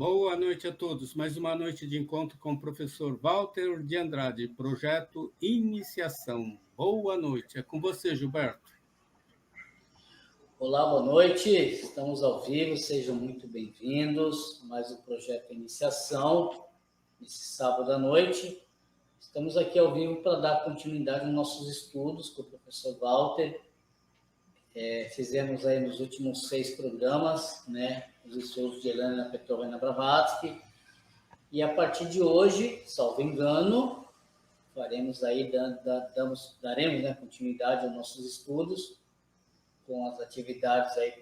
Boa noite a todos. Mais uma noite de encontro com o professor Walter de Andrade, projeto Iniciação. Boa noite. É com você, Gilberto. Olá, boa noite. Estamos ao vivo, sejam muito bem-vindos. Mais um projeto Iniciação, nesse sábado à noite. Estamos aqui ao vivo para dar continuidade aos nossos estudos com o professor Walter. Fizemos aí nos últimos 6 programas, os estudos de Helena Petrovna Blavatsky. E a partir de hoje, salvo engano, faremos aí, daremos continuidade aos nossos estudos com as atividades aí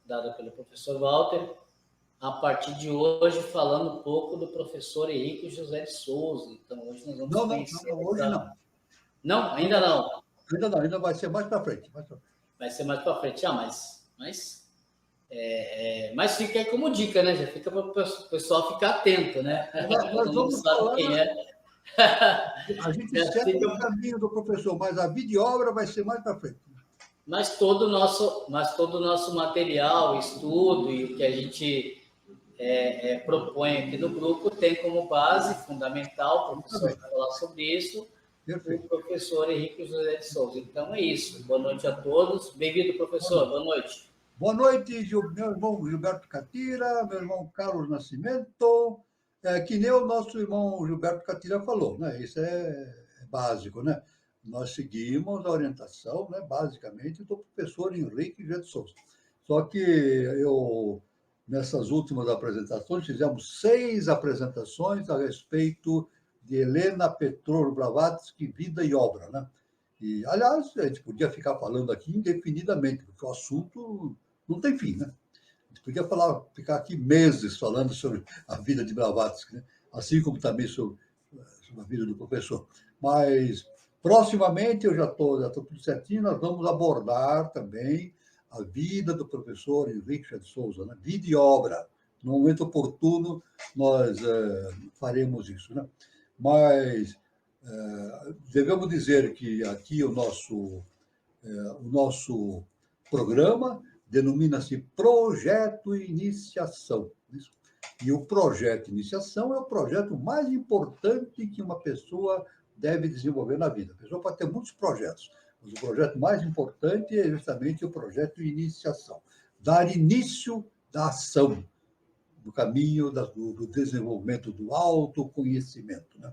dadas pelo professor Walter. A partir de hoje, falando um pouco do professor Henrique José de Souza. Então, hoje nós vamos conhecer... Não, hoje não. Não? Ainda não? Ainda vai ser mais para frente. Vai ser mais para frente. Mas fica aí como dica, né? Já fica para o pessoal ficar atento, né? Nós vamos falar... quem é. A gente segue o caminho do professor, mas a videoobra vai ser mais para frente. Mas todo o nosso material, estudo e o que a gente propõe aqui no grupo tem como base fundamental, o professor vai falar sobre isso, o professor Henrique José de Souza. Então é isso. Boa noite a todos. Bem-vindo, professor. Boa noite. Boa noite, meu irmão Gilberto Catira, meu irmão Carlos Nascimento, que nem o nosso irmão Gilberto Catira falou, né? Isso é básico, né? Nós seguimos a orientação, né, basicamente, do professor Henrique José de Souza. Só que nessas últimas apresentações, fizemos 6 apresentações a respeito de Helena Petrovna Blavatsky, vida e obra, né? E, aliás, a gente podia ficar falando aqui indefinidamente, porque o assunto não tem fim, né? A gente podia ficar aqui meses falando sobre a vida de Blavatsky, né? Assim como também sobre a vida do professor. Mas... proximamente, eu já estou tudo certinho, nós vamos abordar também a vida do professor Henrique de Souza, né? Vida e obra. No momento oportuno, nós faremos isso, né? Mas devemos dizer que aqui o nosso programa denomina-se Projeto Iniciação. Isso. E o Projeto Iniciação é o projeto mais importante que uma pessoa deve desenvolver na vida. A pessoa pode ter muitos projetos, mas o projeto mais importante é justamente o projeto de iniciação. Dar início da ação, do caminho do desenvolvimento do autoconhecimento, né?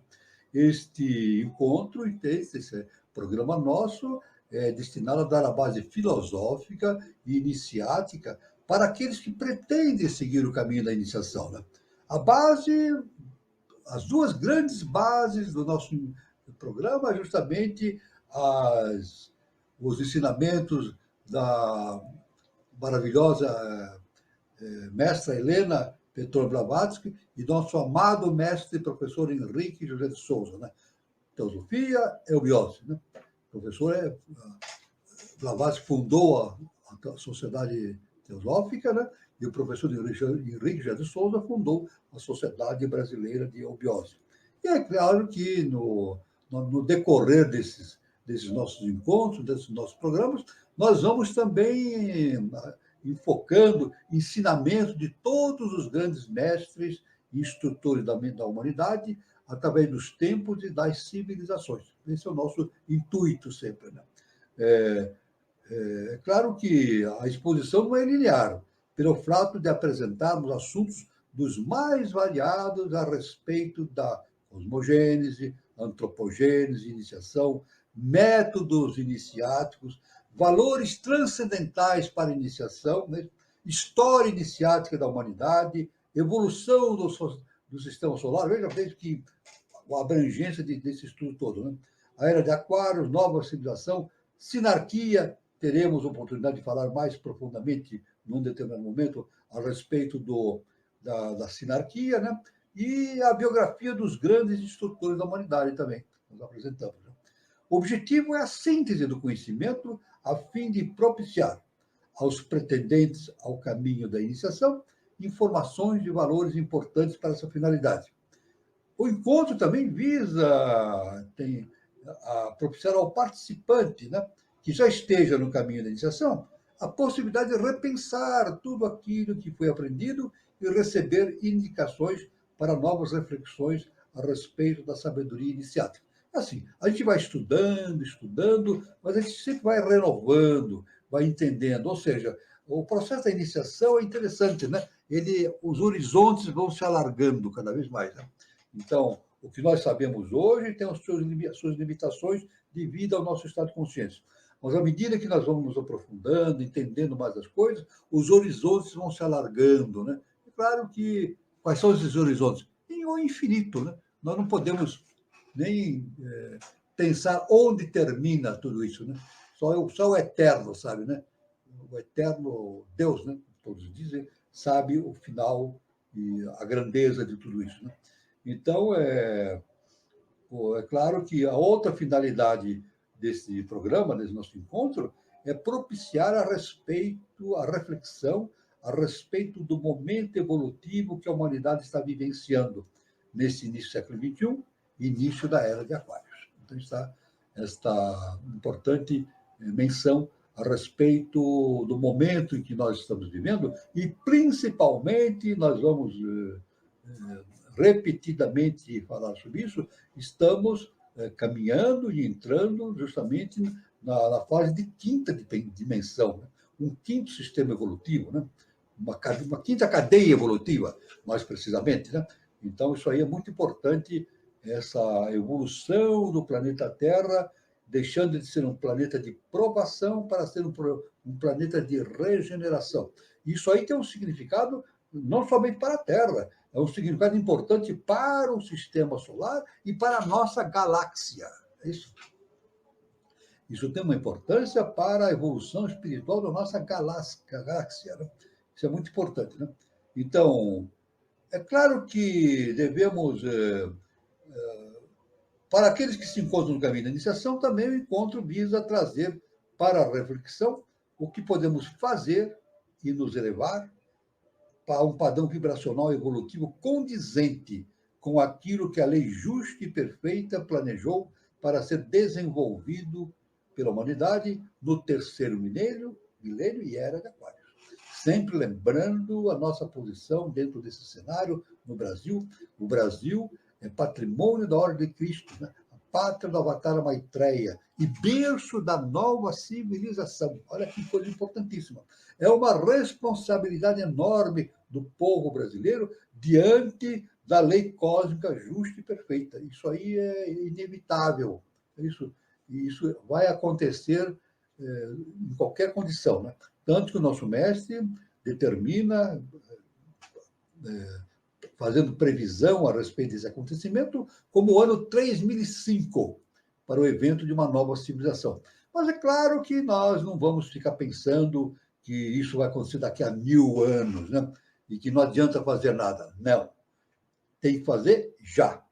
Este encontro, esse programa nosso, é destinado a dar a base filosófica e iniciática para aqueles que pretendem seguir o caminho da iniciação, né? As 2 grandes bases do nosso programa, justamente os ensinamentos da maravilhosa mestra Helena Petrovna Blavatsky e nosso amado mestre professor Henrique José de Souza, né? Teosofia e eubiose, né? O professor Blavatsky fundou a Sociedade Teosófica, né? E o professor Henrique José de Souza fundou a Sociedade Brasileira de Eubiose. E é claro que no decorrer desses nossos encontros, desses nossos programas, nós vamos também enfocando ensinamentos de todos os grandes mestres e instrutores da humanidade através dos tempos e das civilizações. Esse é o nosso intuito sempre, né? É claro que a exposição não é linear, pelo fato de apresentarmos assuntos dos mais variados a respeito da cosmogênese, antropogênese, iniciação, métodos iniciáticos, valores transcendentais para a iniciação, né? História iniciática da humanidade, evolução do sistema solar. Veja bem que a abrangência desse estudo todo, né? A era de Aquários, nova civilização, sinarquia. Teremos oportunidade de falar mais profundamente, num determinado momento, a respeito da sinarquia, né? E a biografia dos grandes instrutores da humanidade também, nós apresentamos, né? O objetivo é a síntese do conhecimento a fim de propiciar aos pretendentes ao caminho da iniciação informações de valores importantes para essa finalidade. O encontro também visa a propiciar ao participante, né, que já esteja no caminho da iniciação, a possibilidade de repensar tudo aquilo que foi aprendido e receber indicações para novas reflexões a respeito da sabedoria iniciática. Assim, a gente vai estudando, mas a gente sempre vai renovando, vai entendendo. Ou seja, o processo da iniciação é interessante, né? Os horizontes vão se alargando cada vez mais, né? Então, o que nós sabemos hoje tem as suas limitações devido ao nosso estado de consciência. Mas, à medida que nós vamos nos aprofundando, entendendo mais as coisas, os horizontes vão se alargando, né? É claro que... Quais são esses horizontes? O infinito, né? Nós não podemos nem pensar onde termina tudo isso, né? Só o eterno sabe, né? O eterno Deus, né? Todos dizem, sabe o final e a grandeza de tudo isso, né? Então, é claro que a outra finalidade desse programa, desse nosso encontro, é propiciar a reflexão a respeito do momento evolutivo que a humanidade está vivenciando nesse início do século XXI, início da Era de Aquários. Então, está esta importante menção a respeito do momento em que nós estamos vivendo e, principalmente, nós vamos repetidamente falar sobre isso, estamos caminhando e entrando justamente na fase de quinta dimensão, né? Um quinto sistema evolutivo, né? Uma quinta cadeia evolutiva, mais precisamente, né? Então, isso aí é muito importante, essa evolução do planeta Terra, deixando de ser um planeta de provação para ser um planeta de regeneração. Isso aí tem um significado não somente para a Terra, é um significado importante para o sistema solar e para a nossa galáxia. É isso. Isso tem uma importância para a evolução espiritual da nossa galáxia, né? Isso é muito importante, né? Então, é claro que devemos, para aqueles que se encontram no caminho da iniciação, também o encontro visa trazer para a reflexão o que podemos fazer e nos elevar para um padrão vibracional evolutivo condizente com aquilo que a lei justa e perfeita planejou para ser desenvolvido pela humanidade no terceiro milênio e Era de Aquários. Sempre lembrando a nossa posição dentro desse cenário no Brasil. O Brasil é patrimônio da Ordem de Cristo, né? A pátria do Avatar Maitreya e berço da nova civilização. Olha que coisa importantíssima. É uma responsabilidade enorme do povo brasileiro diante da lei cósmica justa e perfeita. Isso aí é inevitável. Isso vai acontecer em qualquer condição, né? Tanto que o nosso mestre determina, fazendo previsão a respeito desse acontecimento, como o ano 3005, para o evento de uma nova civilização. Mas é claro que nós não vamos ficar pensando que isso vai acontecer daqui a 1000 anos, né? E que não adianta fazer nada. Não. Tem que fazer já.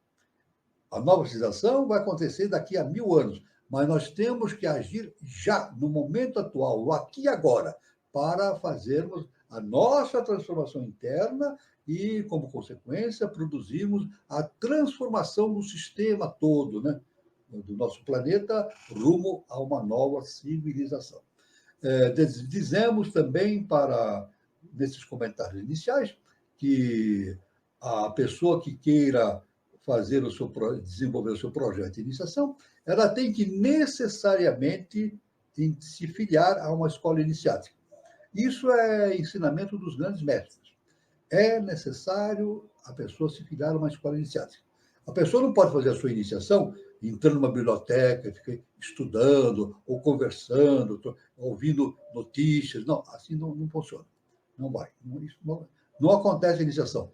A nova civilização vai acontecer daqui a 1000 anos, mas nós temos que agir já, no momento atual, no aqui e agora, para fazermos a nossa transformação interna e, como consequência, produzirmos a transformação do sistema todo, né? Do nosso planeta, rumo a uma nova civilização. Dizemos também, nesses comentários iniciais, que a pessoa que queira desenvolver o seu projeto de iniciação, ela tem que necessariamente se filiar a uma escola iniciática. Isso é ensinamento dos grandes mestres. É necessário a pessoa se filiar a uma escola iniciática. A pessoa não pode fazer a sua iniciação entrando numa biblioteca, ficar estudando, ou conversando, ouvindo notícias. Não, assim não funciona. Não vai. Não acontece a iniciação.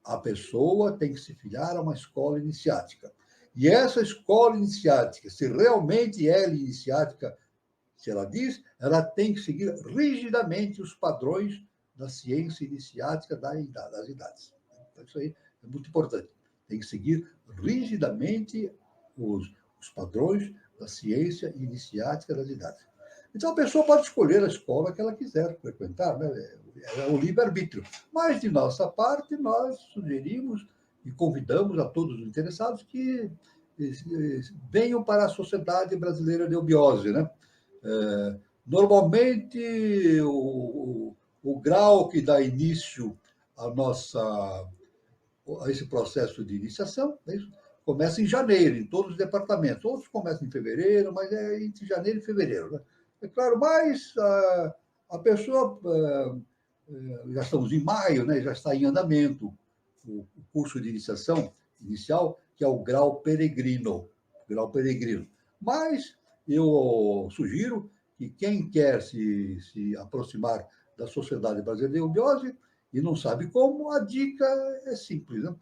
A pessoa tem que se filiar a uma escola iniciática. E essa escola iniciática, se realmente é iniciática, se ela diz, ela tem que seguir rigidamente os padrões da ciência iniciática das idades. Então, isso aí é muito importante. Tem que seguir rigidamente os padrões da ciência iniciática das idades. Então, a pessoa pode escolher a escola que ela quiser frequentar, né? É o livre-arbítrio. Mas, de nossa parte, nós sugerimos e convidamos a todos os interessados que venham para a Sociedade Brasileira de Eubiose, né? Normalmente, o grau que dá início esse processo de iniciação, né? Começa em janeiro, em todos os departamentos. Outros começam em fevereiro, mas é entre janeiro e fevereiro. Né? É claro, mas a pessoa, já estamos em maio, né? Já está em andamento o curso de iniciação inicial, que é o grau peregrino. Mas eu sugiro que quem quer se aproximar da Sociedade Brasileira de Eubiose e não sabe como, a dica é simples. Né?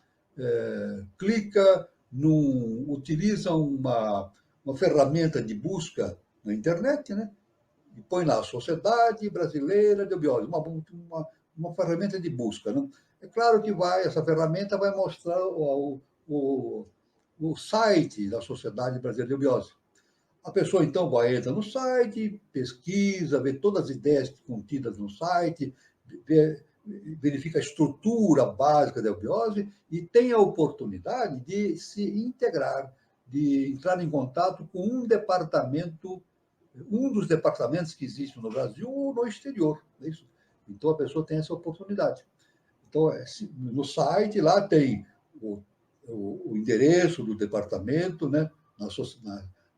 Utiliza uma ferramenta de busca na internet, né? E põe lá Sociedade Brasileira de Eubiose, uma ferramenta de busca. Né? É claro que essa ferramenta vai mostrar o site da Sociedade Brasileira de Eubiose. A pessoa, então, entra no site, pesquisa, vê todas as ideias contidas no site, verifica a estrutura básica da eubiose e tem a oportunidade de se integrar, de entrar em contato com um dos departamentos que existem no Brasil ou no exterior. É isso? Então, a pessoa tem essa oportunidade. Então, no site, lá tem o endereço do departamento, né?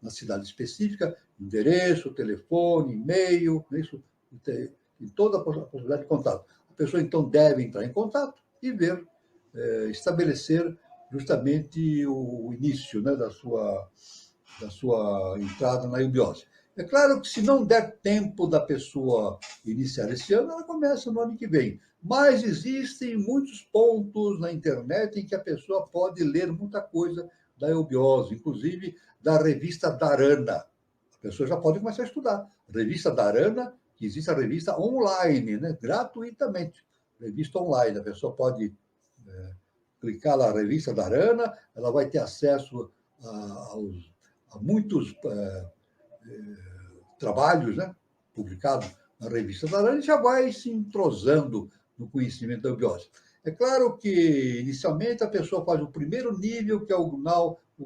Na cidade específica, endereço, telefone, e-mail, isso, tem toda a possibilidade de contato. A pessoa, então, deve entrar em contato e estabelecer justamente o início, né, da sua entrada na eubiose. É claro que, se não der tempo da pessoa iniciar esse ano, ela começa no ano que vem. Mas existem muitos pontos na internet em que a pessoa pode ler muita coisa da eubiose, inclusive da revista Dharana. A pessoa já pode começar a estudar. A revista Dharana, que existe a revista online, né? Gratuitamente. Revista online. A pessoa pode clicar lá na revista Dharana, ela vai ter acesso a muitos trabalhos, né? Publicados na revista Dharana, e já vai se entrosando no conhecimento da eubiose. É claro que, inicialmente, a pessoa faz o primeiro nível, que é o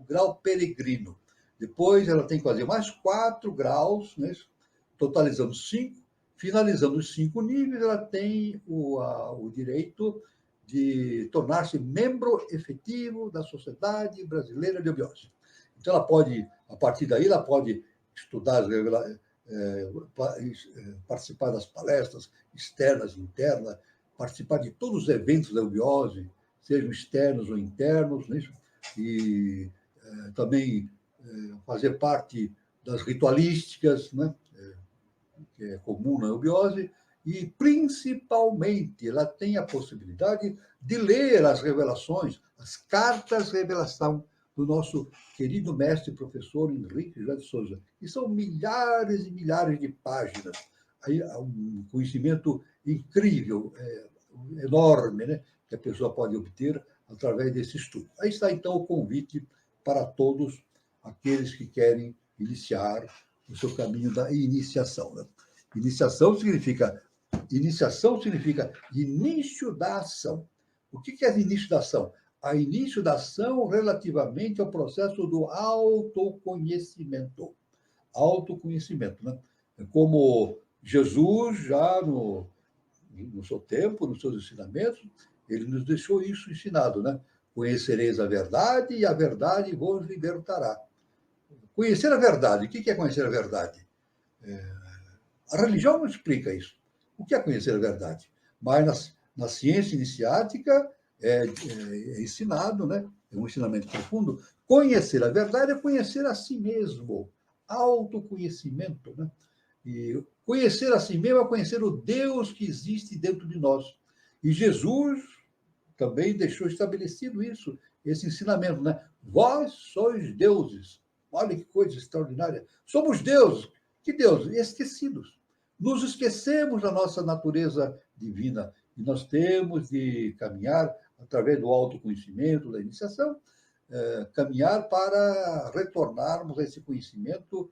grau peregrino. Depois, ela tem que fazer mais 4 graus, né? Totalizando 5. Finalizando os 5 níveis, ela tem o direito de tornar-se membro efetivo da Sociedade Brasileira de Eubiose. Então, ela pode, a partir daí, ela pode estudar, participar das palestras externas e internas, participar de todos os eventos da eubiose, sejam externos ou internos, né? E também fazer parte das ritualísticas, né? Que é comum na eubiose, e, principalmente, ela tem a possibilidade de ler as revelações, as cartas revelação do nosso querido mestre e professor Henrique José de Souza, que são milhares e milhares de páginas. Aí, um conhecimento incrível, enorme, né, que a pessoa pode obter através desse estudo. Aí está, então, o convite para todos aqueles que querem iniciar o seu caminho da iniciação. Né? Iniciação significa início da ação. O que é início da ação? A início da ação relativamente ao processo do autoconhecimento. Autoconhecimento, né? Como Jesus, já no seu tempo, nos seus ensinamentos, ele nos deixou isso ensinado, né? Conhecereis a verdade e a verdade vos libertará. Conhecer a verdade. O que é conhecer a verdade? A religião não explica isso. O que é conhecer a verdade? Mas na ciência iniciática é ensinado, né? É um ensinamento profundo. Conhecer a verdade é conhecer a si mesmo. Autoconhecimento, né? E conhecer a si mesmo é conhecer o Deus que existe dentro de nós. E Jesus também deixou estabelecido isso, esse ensinamento, né? Vós sois deuses. Olha que coisa extraordinária. Somos deuses. Que Deus? Esquecidos. Nos esquecemos da nossa natureza divina e nós temos de caminhar através do autoconhecimento, da iniciação, caminhar para retornarmos a esse conhecimento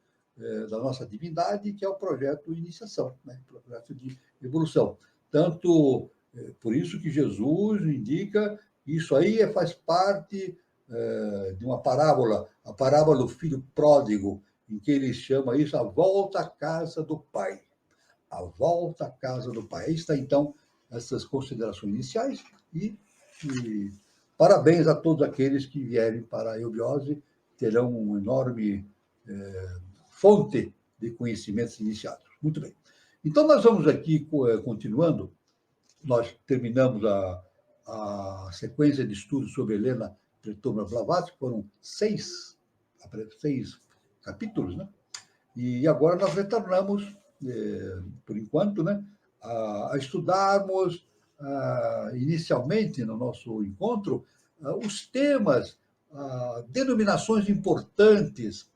da nossa divindade, que é o projeto Iniciação, né? O projeto de evolução. Tanto, por isso que Jesus indica, isso aí faz parte de uma parábola, a parábola do filho pródigo, em que ele chama isso a volta à casa do Pai. A volta à casa do Pai. Aí está, então, essas considerações iniciais e parabéns a todos aqueles que vierem para a eubiose, terão uma enorme fonte de conhecimentos iniciados. Muito bem. Então, nós vamos aqui, continuando, nós terminamos a sequência de estudos sobre Helena Tretomna Blavatsky, foram 6 capítulos, né? E agora nós retornamos, por enquanto, né, a estudarmos inicialmente no nosso encontro os temas, denominações importantes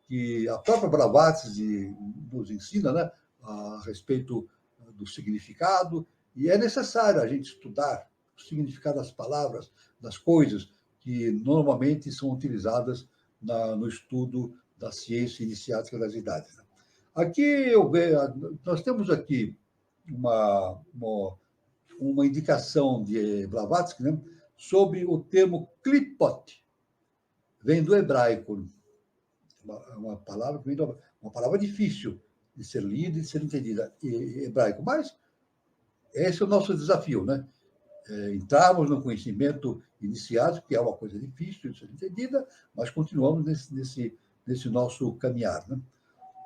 que a própria Blavatsky nos ensina, né, a respeito do significado, e é necessário a gente estudar o significado das palavras, das coisas que normalmente são utilizadas no estudo da ciência iniciática das idades. Aqui nós temos aqui uma indicação de Blavatsky, né, sobre o termo klipot, vem do hebraico, uma palavra difícil de ser lida e de ser entendida em hebraico, mas esse é o nosso desafio, né? Entrarmos no conhecimento iniciado, que é uma coisa difícil de ser entendida, mas continuamos nesse nosso caminhar, né?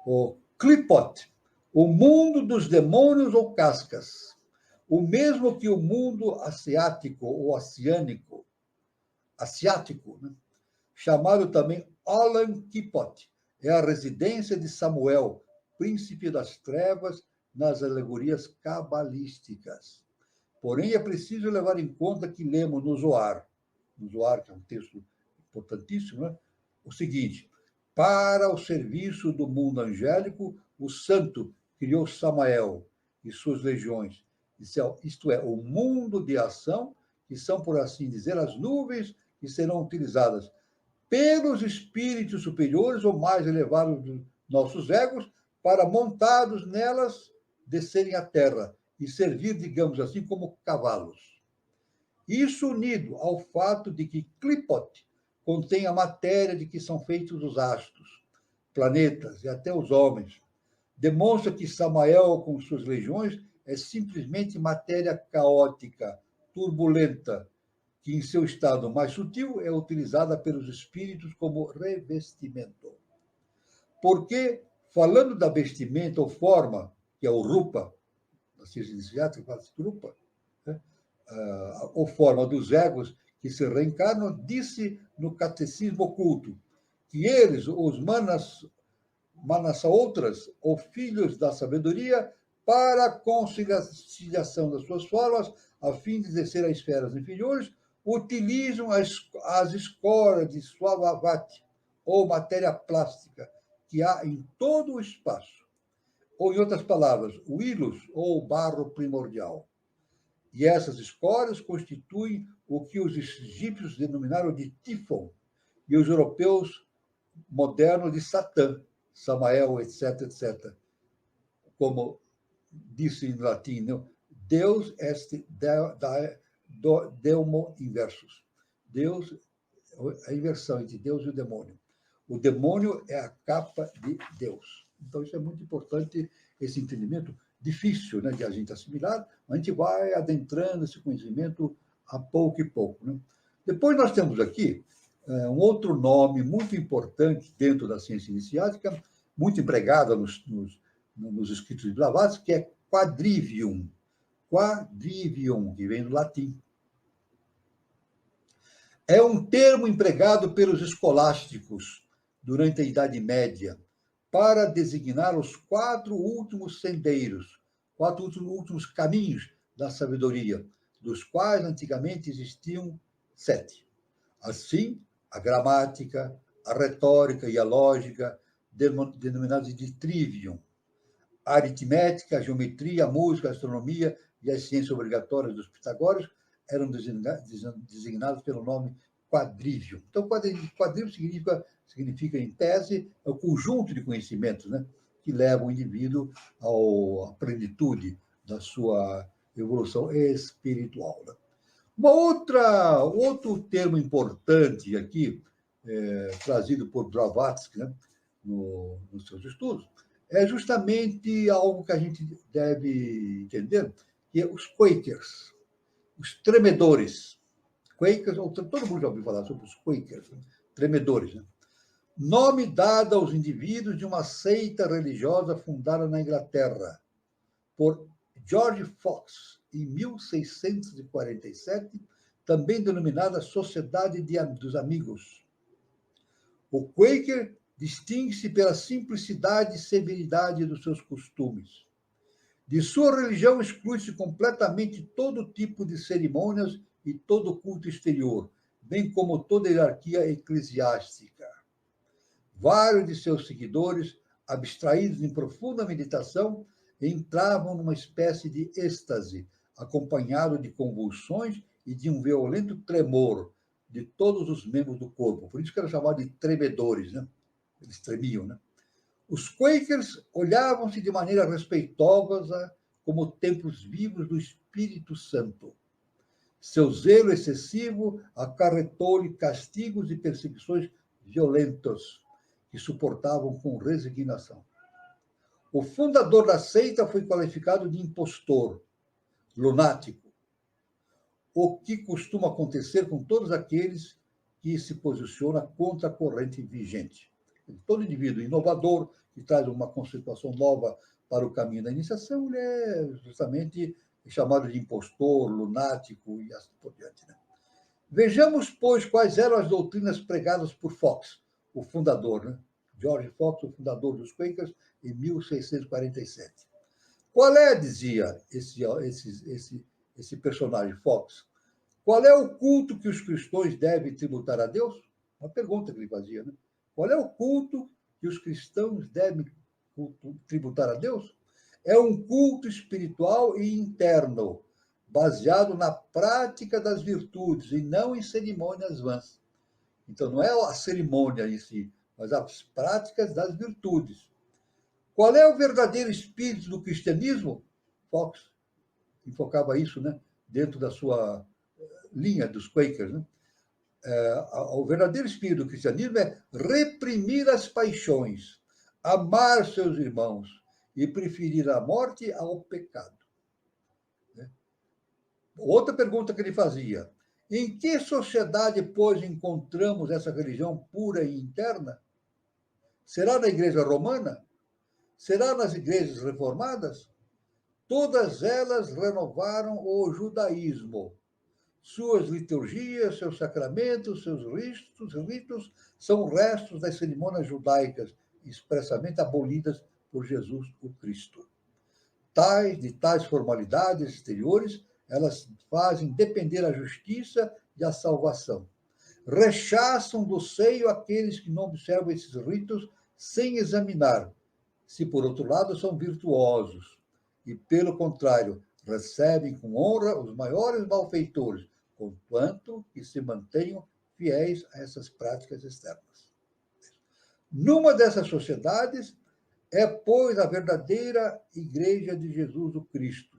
O klipot, o mundo dos demônios ou cascas, o mesmo que o mundo asiático ou asiático, né? Chamado também Olam Kipot, é a residência de Samuel, príncipe das trevas, nas alegorias cabalísticas. Porém, é preciso levar em conta que lemos no Zohar, que é um texto importantíssimo, né? O seguinte: para o serviço do mundo angélico, o santo criou Samael e suas legiões, isto é, o mundo de ação, que são, por assim dizer, as nuvens que serão utilizadas pelos espíritos superiores ou mais elevados dos nossos egos, para, montados nelas, descerem à terra e servir, digamos assim, como cavalos. Isso unido ao fato de que Klipot contém a matéria de que são feitos os astros, planetas e até os homens, demonstra que Samael, com suas legiões, é simplesmente matéria caótica, turbulenta, que em seu estado mais sutil é utilizada pelos espíritos como revestimento. Porque, falando da vestimenta ou forma, que é o rupa, na ciência iniciática, fala-se rupa, né? Ou forma dos egos que se reencarnam, disse no catecismo oculto que eles, os Manasaotras, ou filhos da sabedoria, para a conciliação das suas formas, a fim de descer a esferas inferiores, utilizam as escoras de Swabhavati, ou matéria plástica, que há em todo o espaço. Ou, em outras palavras, o ilus, ou barro primordial. E essas escoras constituem o que os egípcios denominaram de Tifon, e os europeus modernos de Satã, Samael, etc., etc. Como disse em latim, não? Deus est Deumo inversus. Deus, a inversão entre Deus e o demônio. O demônio é a capa de Deus. Então, isso é muito importante, esse entendimento difícil, né, de a gente assimilar. A gente vai adentrando esse conhecimento a pouco e pouco, né? Depois nós temos aqui um outro nome muito importante dentro da ciência iniciática, muito empregada nos escritos de Blavatsky, que é quadrivium. Quadrivium, que vem do latim. É um termo empregado pelos escolásticos durante a Idade Média para designar os 4 últimos sendeiros, 4 últimos caminhos da sabedoria, dos quais antigamente existiam 7. Assim, a gramática, a retórica e a lógica, denominados de trivium, a aritmética, a geometria, a música, a astronomia e as ciências obrigatórias dos pitagóricos eram designados pelo nome quadrivium. Então, quadrivium significa, em tese, é o conjunto de conhecimentos, né, que leva o indivíduo à plenitude da sua evolução espiritual. Né? Outro termo importante aqui, trazido por Blavatsky, né, nos seus estudos, é justamente algo que a gente deve entender, que é os Quakers, os tremedores. Quakers, todo mundo já ouviu falar sobre os Quakers, né? Tremedores, né? Nome dado aos indivíduos de uma seita religiosa fundada na Inglaterra por George Fox, em 1647, também denominada Sociedade dos Amigos. O Quaker distingue-se pela simplicidade e severidade dos seus costumes. De sua religião exclui-se completamente todo tipo de cerimônias e todo culto exterior, bem como toda hierarquia eclesiástica. Vários de seus seguidores, abstraídos em profunda meditação, entravam numa espécie de êxtase, acompanhado de convulsões e de um violento tremor de todos os membros do corpo. Por isso que era chamado de tremedores, né? Eles tremiam, né? Os Quakers olhavam-se de maneira respeitosa como templos vivos do Espírito Santo. Seu zelo excessivo acarretou-lhe castigos e perseguições violentos, que suportavam com resignação. O fundador da seita foi qualificado de impostor, lunático, o que costuma acontecer com todos aqueles que se posicionam contra a corrente vigente. Todo indivíduo inovador, que traz uma conceituação nova para o caminho da iniciação, ele é justamente chamado de impostor, lunático e assim por diante, né? Vejamos, pois, quais eram as doutrinas pregadas por Fox, o fundador, né? George Fox, o fundador dos Quakers, em 1647. Qual é, dizia esse personagem, Fox, qual é o culto que os cristãos devem tributar a Deus? Uma pergunta que ele fazia, né? Qual é o culto que os cristãos devem tributar a Deus? É um culto espiritual e interno, baseado na prática das virtudes e não em cerimônias vãs. Então, não é a cerimônia em si, mas as práticas das virtudes. Qual é o verdadeiro espírito do cristianismo? Fox enfocava isso, né, dentro da sua linha dos Quakers, né? O verdadeiro espírito do cristianismo é reprimir as paixões, amar seus irmãos e preferir a morte ao pecado. Outra pergunta que ele fazia: em que sociedade, pois, encontramos essa religião pura e interna? Será na Igreja Romana? Será nas igrejas reformadas? Todas elas renovaram o judaísmo. Suas liturgias, seus sacramentos, seus ritos são restos das cerimônias judaicas, expressamente abolidas por Jesus o Cristo. De tais formalidades exteriores, elas fazem depender a justiça e a salvação. Rechaçam do seio aqueles que não observam esses ritos sem examinar se, por outro lado, são virtuosos. E, pelo contrário, recebem com honra os maiores malfeitores, conquanto que se mantenham fiéis a essas práticas externas. Numa dessas sociedades é, pois, a verdadeira Igreja de Jesus o Cristo.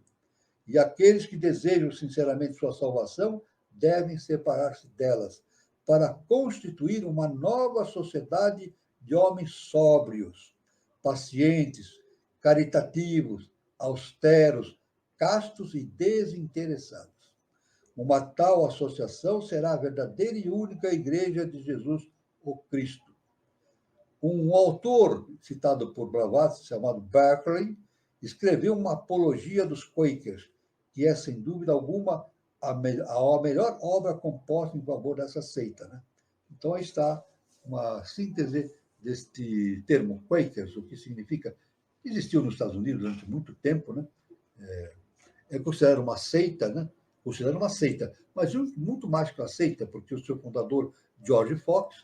E aqueles que desejam sinceramente sua salvação devem separar-se delas, para constituir uma nova sociedade de homens sóbrios, pacientes, caritativos, austeros, castos e desinteressados. Uma tal associação será a verdadeira e única Igreja de Jesus o Cristo. Um autor citado por Blavatsky, chamado Berkeley, escreveu uma apologia dos Quakers, que é, sem dúvida alguma, a melhor obra composta em favor dessa seita, né? Então, aí está uma síntese deste termo Quakers, o que significa, existiu nos Estados Unidos durante muito tempo, né? É considerado uma seita, né? Considerado uma seita, mas muito mais que uma seita, porque o seu fundador, George Fox,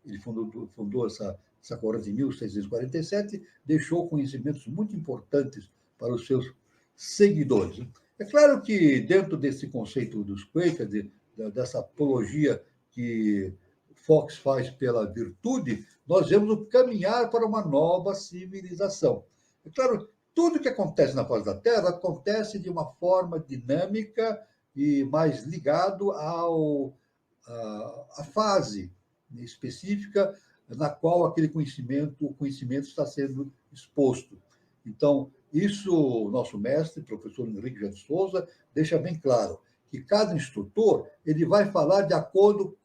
ele fundou essa corrente em 1647, deixou conhecimentos muito importantes para os seus seguidores. É claro que, dentro desse conceito dos Quakers, dessa apologia que Fox faz pela virtude, nós vamos caminhar para uma nova civilização. É claro, tudo que acontece na face da Terra acontece de uma forma dinâmica e mais ligado à fase específica na qual o conhecimento está sendo exposto. Então, Isso, o nosso mestre, professor Henrique de Souza, deixa bem claro, que cada instrutor ele vai falar de acordo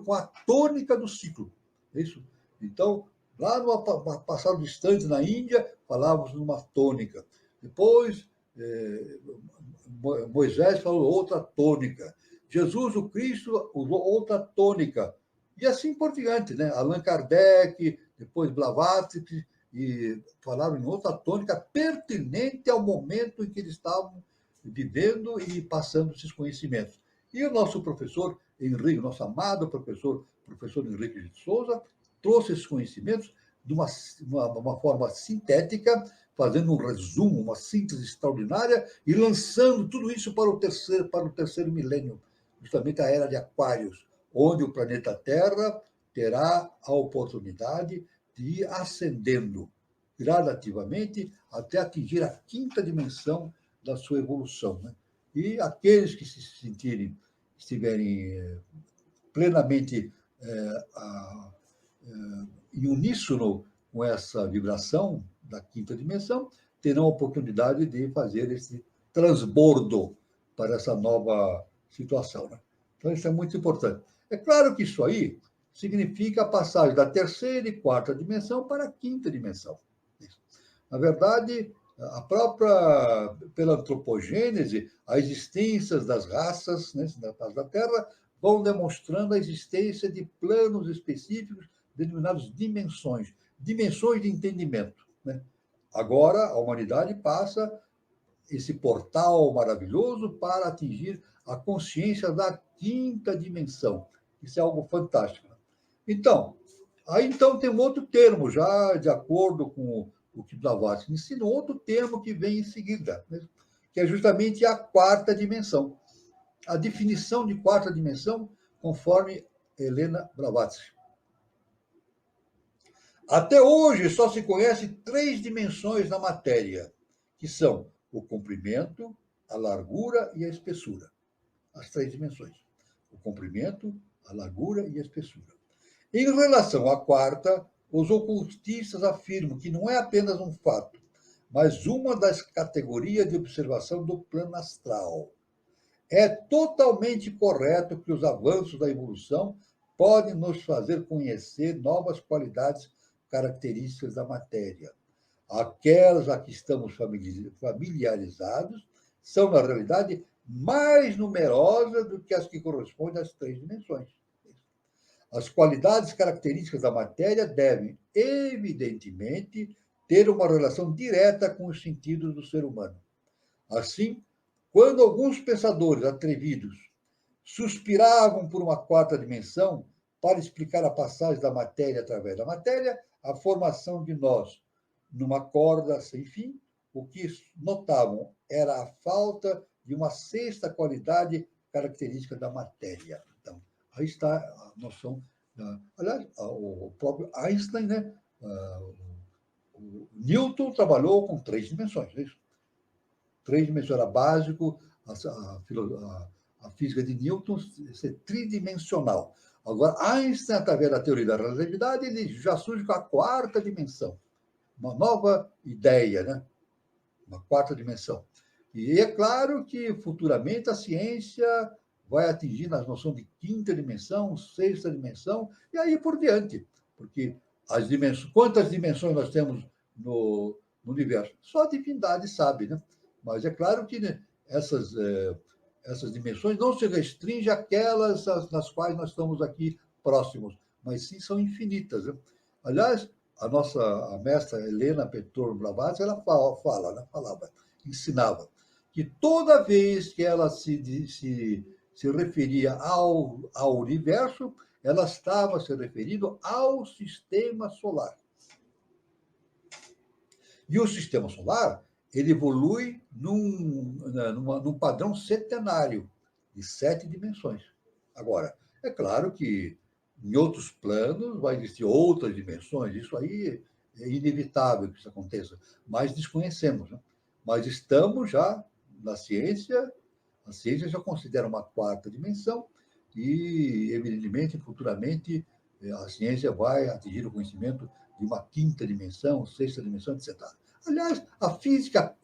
com a tônica do ciclo. É isso? Então, lá no passado distante, na Índia, falávamos numa tônica. Depois, Moisés falou outra tônica. Jesus, o Cristo, usou outra tônica. E assim por diante, né? Allan Kardec, depois Blavatsky, e falaram em outra tônica pertinente ao momento em que eles estavam vivendo e passando esses conhecimentos. E o nosso professor Henrique, nosso amado professor Henrique de Souza, trouxe esses conhecimentos de uma forma sintética, fazendo um resumo, uma síntese extraordinária e lançando tudo isso para o terceiro milênio, justamente a era de Aquários, onde o planeta Terra terá a oportunidade de ir ascendendo gradativamente até atingir a quinta dimensão da sua evolução. Né? E aqueles que estiverem plenamente em uníssono com essa vibração da quinta dimensão, terão a oportunidade de fazer esse transbordo para essa nova situação. Né? Então, isso é muito importante. É claro que isso aí significa a passagem da terceira e quarta dimensão para a quinta dimensão. Na verdade, pela antropogênese, a existência das raças, né, na face da Terra vão demonstrando a existência de planos específicos denominados dimensões de entendimento. Né? Agora, a humanidade passa esse portal maravilhoso para atingir a consciência da quinta dimensão. Isso é algo fantástico. Então, tem um outro termo, já de acordo com o que Blavatsky ensinou, outro termo que vem em seguida, né? Que é justamente a quarta dimensão. A definição de quarta dimensão, conforme Helena Blavatsky. Até hoje, só se conhece 3 dimensões da matéria, que são o comprimento, a largura e a espessura. As 3 dimensões. O comprimento, a largura e a espessura. Em relação à quarta, os ocultistas afirmam que não é apenas um fato, mas uma das categorias de observação do plano astral. É totalmente correto que os avanços da evolução podem nos fazer conhecer novas qualidades características da matéria. Aquelas a que estamos familiarizados são, na realidade, mais numerosas do que as que correspondem às 3 dimensões. As qualidades características da matéria devem, evidentemente, ter uma relação direta com os sentidos do ser humano. Assim, quando alguns pensadores atrevidos suspiravam por uma quarta dimensão para explicar a passagem da matéria através da matéria, a formação de nós numa corda sem fim, o que notavam era a falta de uma sexta qualidade característica da matéria. Então, aí está a noção. Aliás, o próprio Einstein, né? O Newton trabalhou com 3 dimensões, é isso? 3 dimensões era básico, a física de Newton é tridimensional. Agora, Einstein, através da teoria da relatividade, ele já surge com a quarta dimensão, uma nova ideia, né? Uma quarta dimensão. E é claro que futuramente a ciência vai atingir a noção de quinta dimensão, sexta dimensão, e aí por diante. Porque quantas dimensões nós temos no universo? Só a divindade sabe, né? Mas é claro que, né, essas dimensões não se restringem àquelas nas quais nós estamos aqui próximos, mas sim são infinitas. Né? Aliás, a mestra Helena Petor Blavatsky, ela falava, ensinava, que toda vez que ela se referia ao universo, ela estava se referindo ao sistema solar. E o sistema solar, ele evolui num padrão setenário, de 7 dimensões. Agora, é claro que em outros planos vai existir outras dimensões, isso aí é inevitável que isso aconteça, mas desconhecemos. Né? Mas estamos já na ciência, a ciência já considera uma quarta dimensão e, evidentemente, futuramente, a ciência vai atingir o conhecimento de uma quinta dimensão, sexta dimensão, etc. Aliás, a física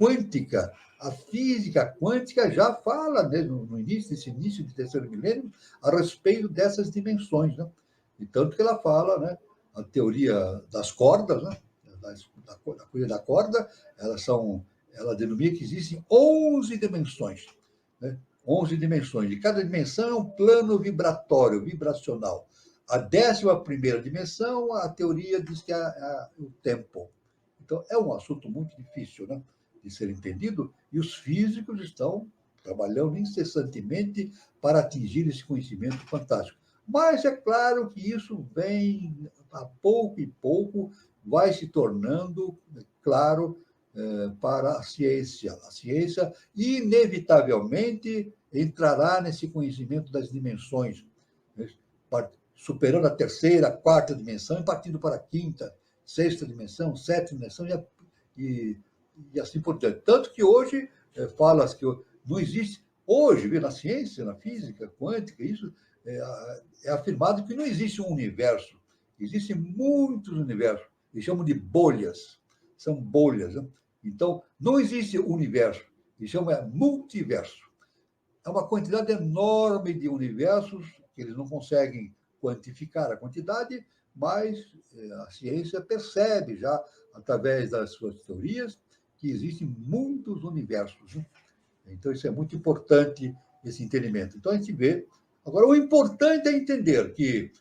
quântica já fala, né, no início do terceiro milênio, a respeito dessas dimensões, né? E tanto que ela fala, né, a teoria das cordas, né, da coisa da corda, ela denomina que existem 11 dimensões, né? 11 dimensões. E cada dimensão é um plano vibracional. A 11ª dimensão, a teoria diz que é o tempo. Então, é um assunto muito difícil, né, de ser entendido, e os físicos estão trabalhando incessantemente para atingir esse conhecimento fantástico. Mas é claro que isso vem, a pouco e pouco, vai se tornando claro para a ciência. A ciência, inevitavelmente, entrará nesse conhecimento das dimensões, né, superando a terceira, a quarta dimensão e partindo para a quinta, sexta dimensão, sétima dimensão e assim por diante. Tanto que hoje fala que não existe, hoje, na ciência, na física quântica, isso é afirmado que não existe um universo, existem muitos universos, eles chamam de bolhas, são bolhas. Né? Então, não existe universo, eles chamam de multiverso. É uma quantidade enorme de universos que eles não conseguem quantificar a quantidade, mas a ciência percebe já, através das suas teorias, que existem muitos universos. Né? Então, isso é muito importante, esse entendimento. Então, a gente vê. Agora, o importante é entender que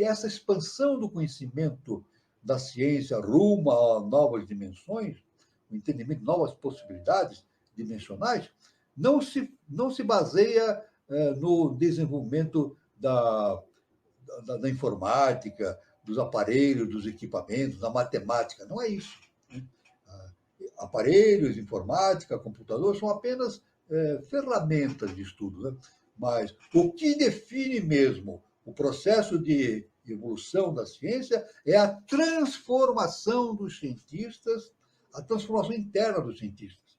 essa expansão do conhecimento da ciência rumo a novas dimensões, o entendimento de novas possibilidades dimensionais, não se baseia no desenvolvimento da informática, dos aparelhos, dos equipamentos, da matemática. Não é isso. Né? Aparelhos, informática, computador são apenas ferramentas de estudo. Né? Mas o que define mesmo o processo de evolução da ciência é a transformação dos cientistas, a transformação interna dos cientistas.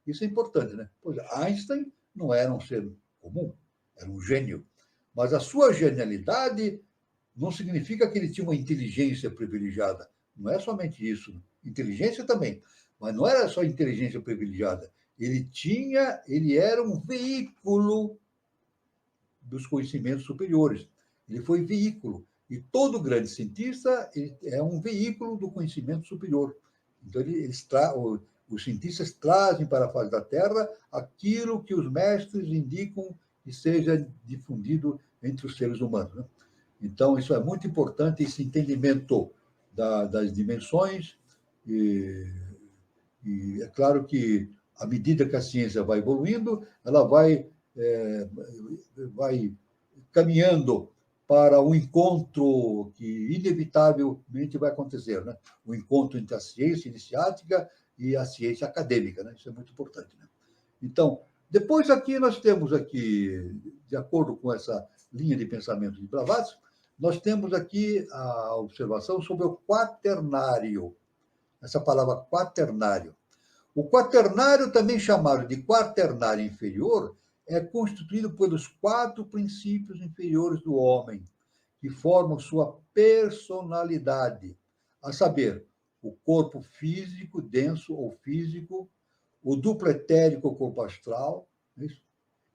Isso é importante, né? Pois Einstein não era um ser comum, era um gênio. Mas a sua genialidade não significa que ele tinha uma inteligência privilegiada. Não é somente isso. Inteligência também. Mas não era só inteligência privilegiada. Ele era um veículo dos conhecimentos superiores. Ele foi veículo. E todo grande cientista é um veículo do conhecimento superior. Então, os cientistas trazem para a face da Terra aquilo que os mestres indicam que seja difundido entre os seres humanos. Né? Então, isso é muito importante, esse entendimento das dimensões. E é claro que, à medida que a ciência vai evoluindo, ela vai caminhando para um encontro que inevitavelmente vai acontecer, né? O encontro entre a ciência iniciática e a ciência acadêmica, né? Isso é muito importante. Né? Então, depois aqui nós temos aqui, de acordo com essa linha de pensamento de Blavatsky, nós temos aqui a observação sobre o quaternário. Essa palavra quaternário. O quaternário, também chamado de quaternário inferior, é constituído pelos 4 princípios inferiores do homem, que formam sua personalidade, a saber, o corpo físico, denso ou físico, o duplo etérico ou corpo astral,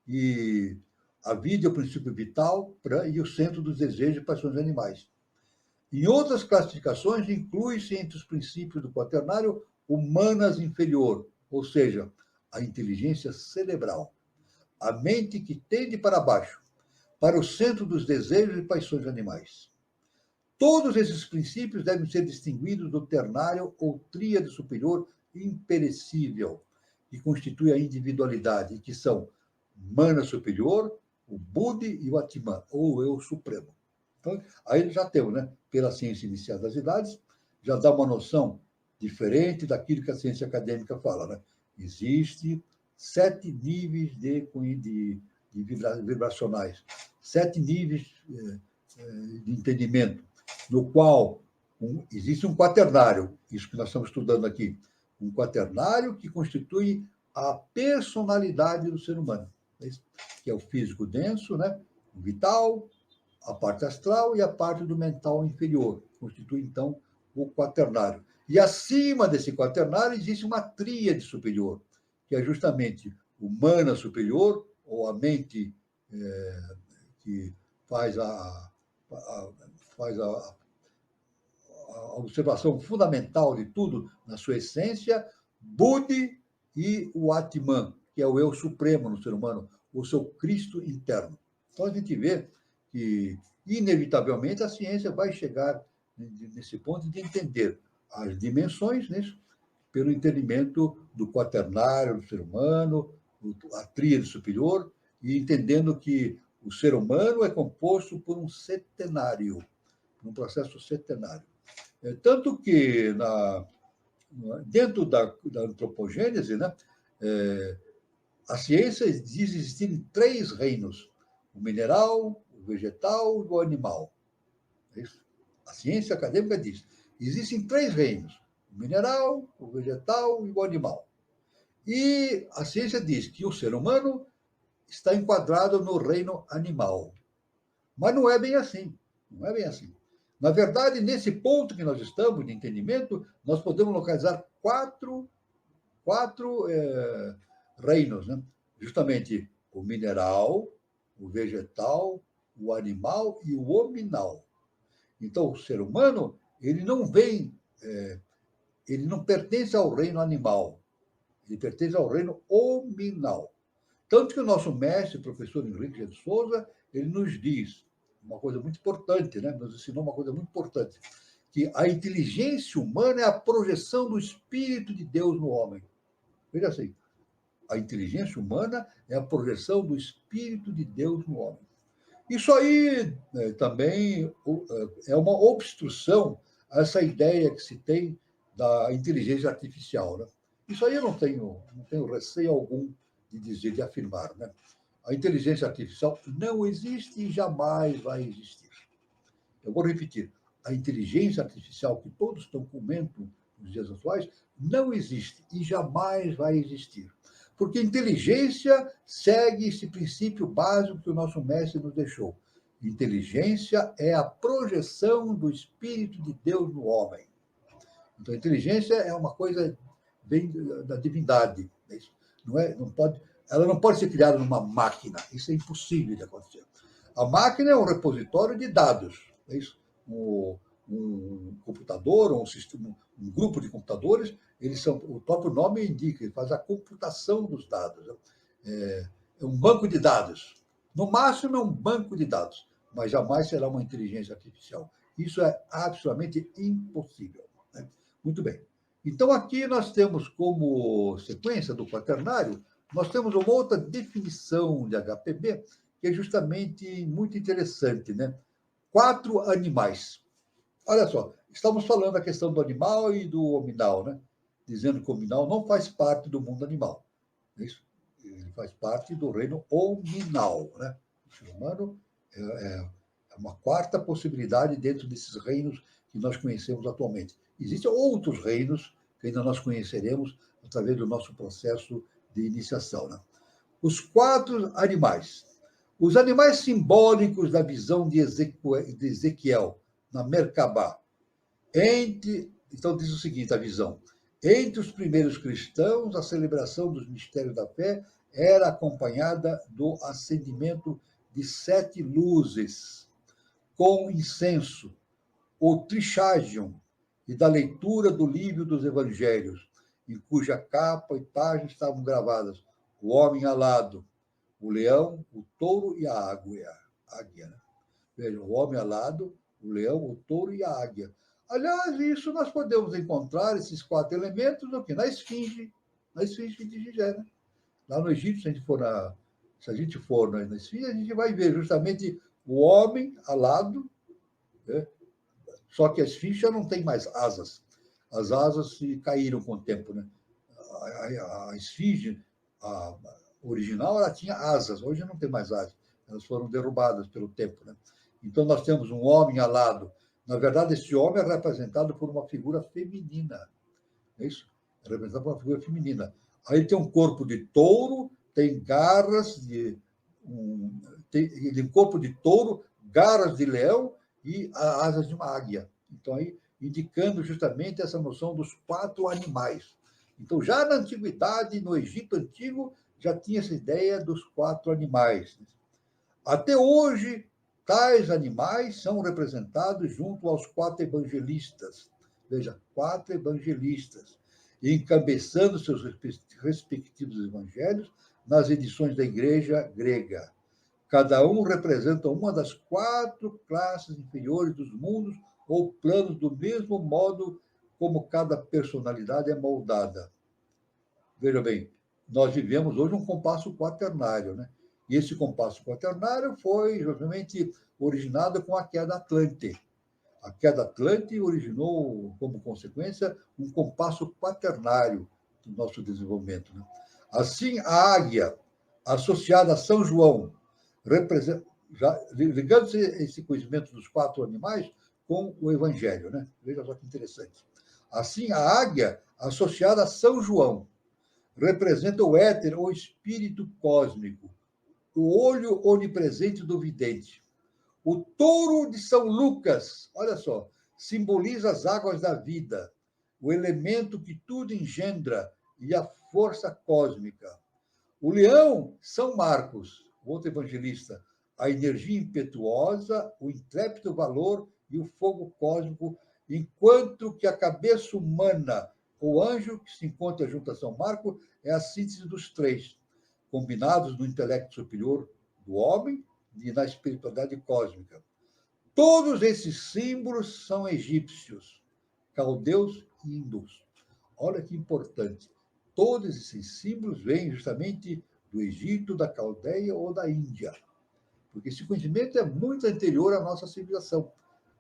e a vida é o princípio vital e o centro dos desejos e paixões animais. Em outras classificações, inclui-se entre os princípios do quaternário o manas inferior, ou seja, a inteligência cerebral, a mente que tende para baixo, para o centro dos desejos e paixões animais. Todos esses princípios devem ser distinguidos do ternário ou tríade superior imperecível, que constitui a individualidade, que são mana superior, o Budi e o Atman, ou eu supremo. Então, aí já temos, né, pela ciência inicial das idades, já dá uma noção diferente daquilo que a ciência acadêmica fala. Né? Existe 7 níveis de vibracionais, 7 níveis de entendimento, no qual existe um quaternário, isso que nós estamos estudando aqui, um quaternário que constitui a personalidade do ser humano, que é o físico denso, né? O vital, a parte astral e a parte do mental inferior, constitui, então, o quaternário. E acima desse quaternário existe uma tríade superior, que é justamente o mana superior, ou a mente que faz faz a observação fundamental de tudo na sua essência, Buddhi e o Atman, que é o eu supremo no ser humano, o seu Cristo interno. Então a gente vê que, inevitavelmente, a ciência vai chegar nesse ponto de entender as dimensões, né, pelo entendimento do quaternário do ser humano, a tríade superior, e entendendo que o ser humano é composto por um setenário, um processo setenário. Tanto que, dentro da antropogênese, né, a ciência diz existirem 3 reinos: o mineral, o vegetal e o animal. A ciência acadêmica diz: existem 3 reinos: o mineral, o vegetal e o animal. E a ciência diz que o ser humano está enquadrado no reino animal. Mas não é bem assim. Não é bem assim. Na verdade, nesse ponto que nós estamos de entendimento, nós podemos localizar quatro reinos, né? Justamente o mineral, o vegetal, o animal e o hominal. Então, o ser humano, ele não ele não pertence ao reino animal, ele pertence ao reino hominal. Tanto que o nosso mestre, o professor Henrique de Souza, ele nos diz uma coisa muito importante, né? Nos ensinou uma coisa muito importante, que a inteligência humana é a projeção do Espírito de Deus no homem. Veja assim, a inteligência humana é a projeção do Espírito de Deus no homem. Isso aí também é uma obstrução a essa ideia que se tem da inteligência artificial, né? Isso aí eu não tenho receio algum de dizer, de afirmar, né? A inteligência artificial não existe e jamais vai existir. Eu vou repetir, a inteligência artificial que todos estão comendo nos dias atuais não existe e jamais vai existir. Porque inteligência segue esse princípio básico que o nosso mestre nos deixou. Inteligência é a projeção do Espírito de Deus no homem. Então, a inteligência é uma coisa bem da divindade. Ela não pode ser criada numa máquina. Isso é impossível de acontecer. A máquina é um repositório de dados. É isso? Um computador, ou um grupo de computadores, o próprio nome indica, ele faz a computação dos dados. É um banco de dados. No máximo, é um banco de dados, mas jamais será uma inteligência artificial. Isso é absolutamente impossível. Né? Muito bem. Então, aqui nós temos como sequência do quaternário, nós temos uma outra definição de HPB, que é justamente muito interessante, né? 4 animais. Olha só, estamos falando da questão do animal e do hominal, né? Dizendo que o hominal não faz parte do mundo animal. Isso? Ele faz parte do reino hominal, né? O ser humano é uma 4ª possibilidade dentro desses reinos que nós conhecemos atualmente. Existem outros reinos que ainda nós conheceremos através do nosso processo de iniciação, né? Os 4 animais. Os animais simbólicos da visão de Ezequiel, na Merkabah. Então, diz o seguinte, a visão. Entre os primeiros cristãos, a celebração dos mistérios da fé era acompanhada do acendimento de 7 luzes, com incenso, o trichagion, e da leitura do livro dos evangelhos, em cuja capa e página estavam gravadas o homem alado, o leão, o touro e a águia. Né? Veja, o homem alado, o leão, o touro e a águia. Aliás, isso nós podemos encontrar, esses 4 elementos, na Esfinge de Gigé. Né? Lá no Egito, se a gente for na Esfinge, a gente vai ver justamente o homem alado, né? Só que a Esfinge já não tem mais asas. As asas se caíram com o tempo. Né? A Esfinge, a original, ela tinha asas, hoje não tem mais asas. Elas foram derrubadas pelo tempo. Né? Então, nós temos um homem alado. Na verdade, esse homem é representado por uma figura feminina. É isso? É representado por uma figura feminina. Aí ele tem um corpo de touro, tem garras tem corpo de touro, garras de leão e asas de uma águia. Então, aí indicando justamente essa noção dos 4 animais. Então, já na antiguidade, no Egito Antigo, já tinha essa ideia dos 4 animais. Até hoje, tais animais são representados junto aos 4 evangelistas. Veja, 4 evangelistas, encabeçando seus respectivos evangelhos nas edições da Igreja grega. Cada um representa uma das 4 classes inferiores dos mundos ou planos, do mesmo modo como cada personalidade é moldada. Veja bem, nós vivemos hoje um compasso quaternário, né? E esse compasso quaternário foi justamente originado com a queda Atlante. A queda Atlante originou, como consequência, um compasso quaternário do nosso desenvolvimento, né? Assim, a águia, associada a São João, representa, ligando-se esse conhecimento dos 4 animais com o Evangelho, né? Veja só que interessante. Assim, a águia, associada a São João, representa o éter, ou espírito cósmico, o olho onipresente do vidente. O touro de São Lucas, olha só, simboliza as águas da vida, o elemento que tudo engendra e a força cósmica. O leão, São Marcos, outro evangelista, a energia impetuosa, o intrépido valor e o fogo cósmico, enquanto que a cabeça humana, o anjo que se encontra junto a São Marcos, é a síntese dos 3, combinados no intelecto superior do homem e na espiritualidade cósmica. Todos esses símbolos são egípcios, caldeus e hindus. Olha que importante. Todos esses símbolos vêm justamente do Egito, da Caldeia ou da Índia. Porque esse conhecimento é muito anterior à nossa civilização.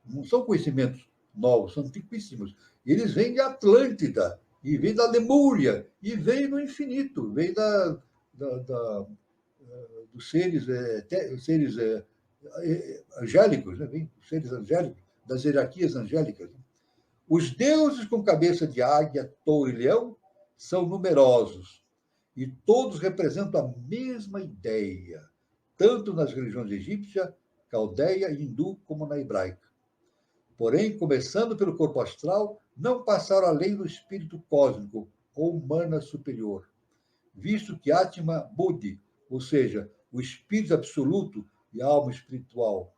Não são conhecimentos novos, são antiquíssimos. Eles vêm de Atlântida, e vêm da Lemúria, e vêm do infinito, vêm dos seres angélicos, né? Vêm dos seres angélicos, das hierarquias angélicas. Os deuses com cabeça de águia, touro e leão são numerosos, e todos representam a mesma ideia, tanto nas religiões egípcia, caldeia e hindu, como na hebraica. Porém, começando pelo corpo astral, não passaram além do espírito cósmico ou humana superior, visto que Atma Buddhi, ou seja, o espírito absoluto e a alma espiritual,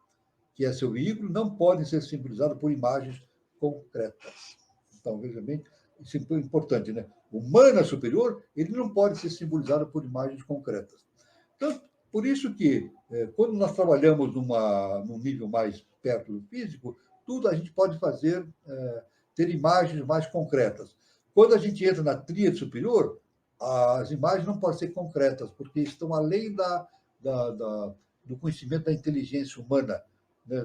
que é seu veículo, não podem ser simbolizados por imagens concretas. Então, veja bem, isso é importante, né? O humana superior, ele não pode ser simbolizado por imagens concretas. Então, por isso que, quando nós trabalhamos num nível mais perto do físico, tudo a gente pode fazer, ter imagens mais concretas. Quando a gente entra na tríade superior, as imagens não podem ser concretas, porque estão além do conhecimento da inteligência humana, né?